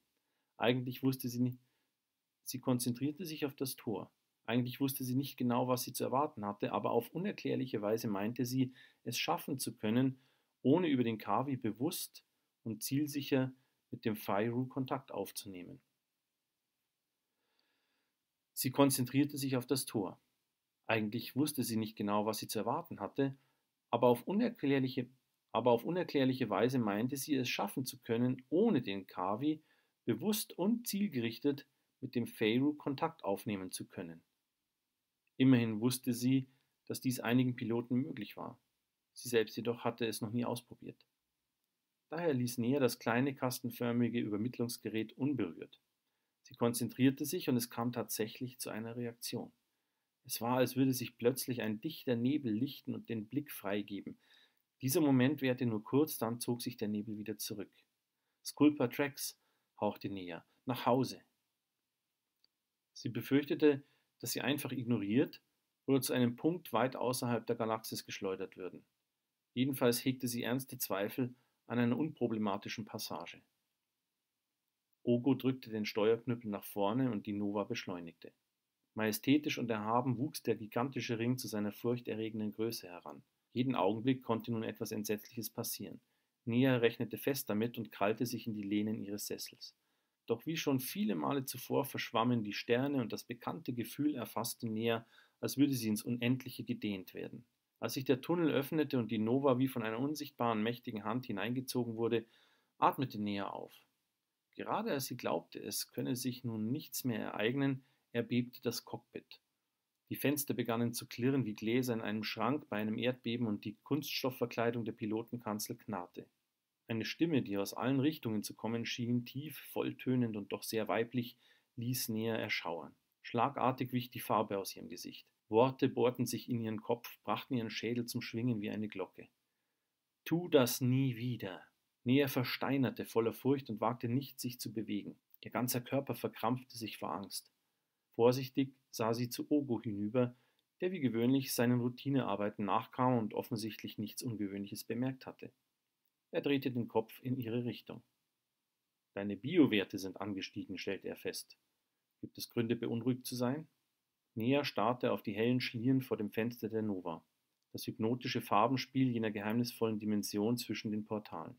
Eigentlich wusste sie nicht, Sie konzentrierte sich auf das Tor. Eigentlich wusste sie nicht genau, was sie zu erwarten hatte, aber auf unerklärliche Weise meinte sie, es schaffen zu können, ohne über den Kavi bewusst und zielsicher mit dem Fairu Kontakt aufzunehmen. Sie konzentrierte sich auf das Tor. Eigentlich wusste sie nicht genau, was sie zu erwarten hatte, aber auf unerklärliche Weise meinte sie, es schaffen zu können, ohne den Kavi bewusst und zielgerichtet mit dem Fairu Kontakt aufnehmen zu können. Immerhin wusste sie, dass dies einigen Piloten möglich war. Sie selbst jedoch hatte es noch nie ausprobiert. Daher ließ Nea das kleine kastenförmige Übermittlungsgerät unberührt. Sie konzentrierte sich und es kam tatsächlich zu einer Reaktion. Es war, als würde sich plötzlich ein dichter Nebel lichten und den Blick freigeben. Dieser Moment währte nur kurz, dann zog sich der Nebel wieder zurück. Sculpa Trax, hauchte Nea, nach Hause. Sie befürchtete, dass sie einfach ignoriert oder zu einem Punkt weit außerhalb der Galaxis geschleudert würden. Jedenfalls hegte sie ernste Zweifel an einer unproblematischen Passage. Ogo drückte den Steuerknüppel nach vorne und die Nova beschleunigte. Majestätisch und erhaben wuchs der gigantische Ring zu seiner furchterregenden Größe heran. Jeden Augenblick konnte nun etwas Entsetzliches passieren. Nea rechnete fest damit und krallte sich in die Lehnen ihres Sessels. Doch wie schon viele Male zuvor verschwammen die Sterne und das bekannte Gefühl erfasste Nea, als würde sie ins Unendliche gedehnt werden. Als sich der Tunnel öffnete und die Nova wie von einer unsichtbaren, mächtigen Hand hineingezogen wurde, atmete Nea auf. Gerade als sie glaubte, es könne sich nun nichts mehr ereignen, erbebte das Cockpit. Die Fenster begannen zu klirren wie Gläser in einem Schrank bei einem Erdbeben und die Kunststoffverkleidung der Pilotenkanzel knarrte. Eine Stimme, die aus allen Richtungen zu kommen schien, tief, volltönend und doch sehr weiblich, ließ Nea erschauern. Schlagartig wich die Farbe aus ihrem Gesicht. Worte bohrten sich in ihren Kopf, brachten ihren Schädel zum Schwingen wie eine Glocke. Tu das nie wieder. Nea versteinerte voller Furcht und wagte nicht, sich zu bewegen. Ihr ganzer Körper verkrampfte sich vor Angst. Vorsichtig sah sie zu Ogo hinüber, der wie gewöhnlich seinen Routinearbeiten nachkam und offensichtlich nichts Ungewöhnliches bemerkt hatte. Er drehte den Kopf in ihre Richtung. Deine Biowerte sind angestiegen, stellte er fest. Gibt es Gründe, beunruhigt zu sein? Nea starrte auf die hellen Schlieren vor dem Fenster der Nova, das hypnotische Farbenspiel jener geheimnisvollen Dimension zwischen den Portalen.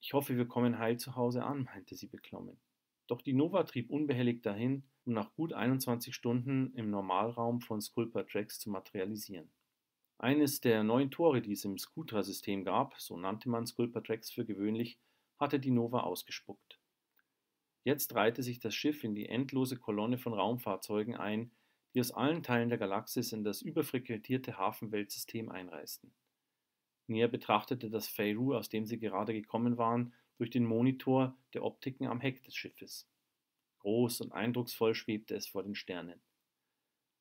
Ich hoffe, wir kommen heil zu Hause an, meinte sie beklommen. Doch die Nova trieb unbehelligt dahin, um nach gut 21 Stunden im Normalraum von Sculpa Trax zu materialisieren. Eines der 9 Tore, die es im Skutra-System gab, so nannte man Sculpa Trax für gewöhnlich, hatte die Nova ausgespuckt. Jetzt reihte sich das Schiff in die endlose Kolonne von Raumfahrzeugen ein, die aus allen Teilen der Galaxis in das überfrequentierte Hafenweltsystem einreisten. Nea betrachtete das Feyru, aus dem sie gerade gekommen waren, durch den Monitor der Optiken am Heck des Schiffes. Groß und eindrucksvoll schwebte es vor den Sternen.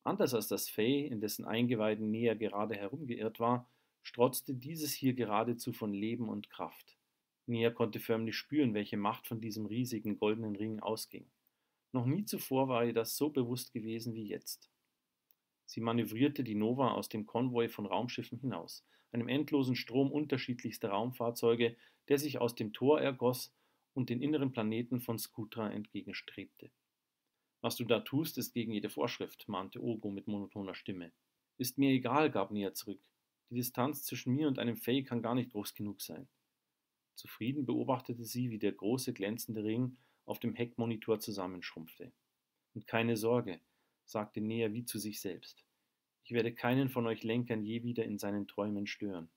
Anders als das Fae, in dessen Eingeweiden Nea gerade herumgeirrt war, strotzte dieses hier geradezu von Leben und Kraft. Nea konnte förmlich spüren, welche Macht von diesem riesigen goldenen Ring ausging. Noch nie zuvor war ihr das so bewusst gewesen wie jetzt. Sie manövrierte die Nova aus dem Konvoi von Raumschiffen hinaus, einem endlosen Strom unterschiedlichster Raumfahrzeuge, der sich aus dem Tor ergoss und den inneren Planeten von Skutra entgegenstrebte. Was du da tust, ist gegen jede Vorschrift, mahnte Ogo mit monotoner Stimme. Ist mir egal, gab Nea zurück. Die Distanz zwischen mir und einem Fae kann gar nicht groß genug sein. Zufrieden beobachtete sie, wie der große glänzende Ring auf dem Heckmonitor zusammenschrumpfte. Und keine Sorge, sagte Nea wie zu sich selbst. Ich werde keinen von euch Lenkern je wieder in seinen Träumen stören.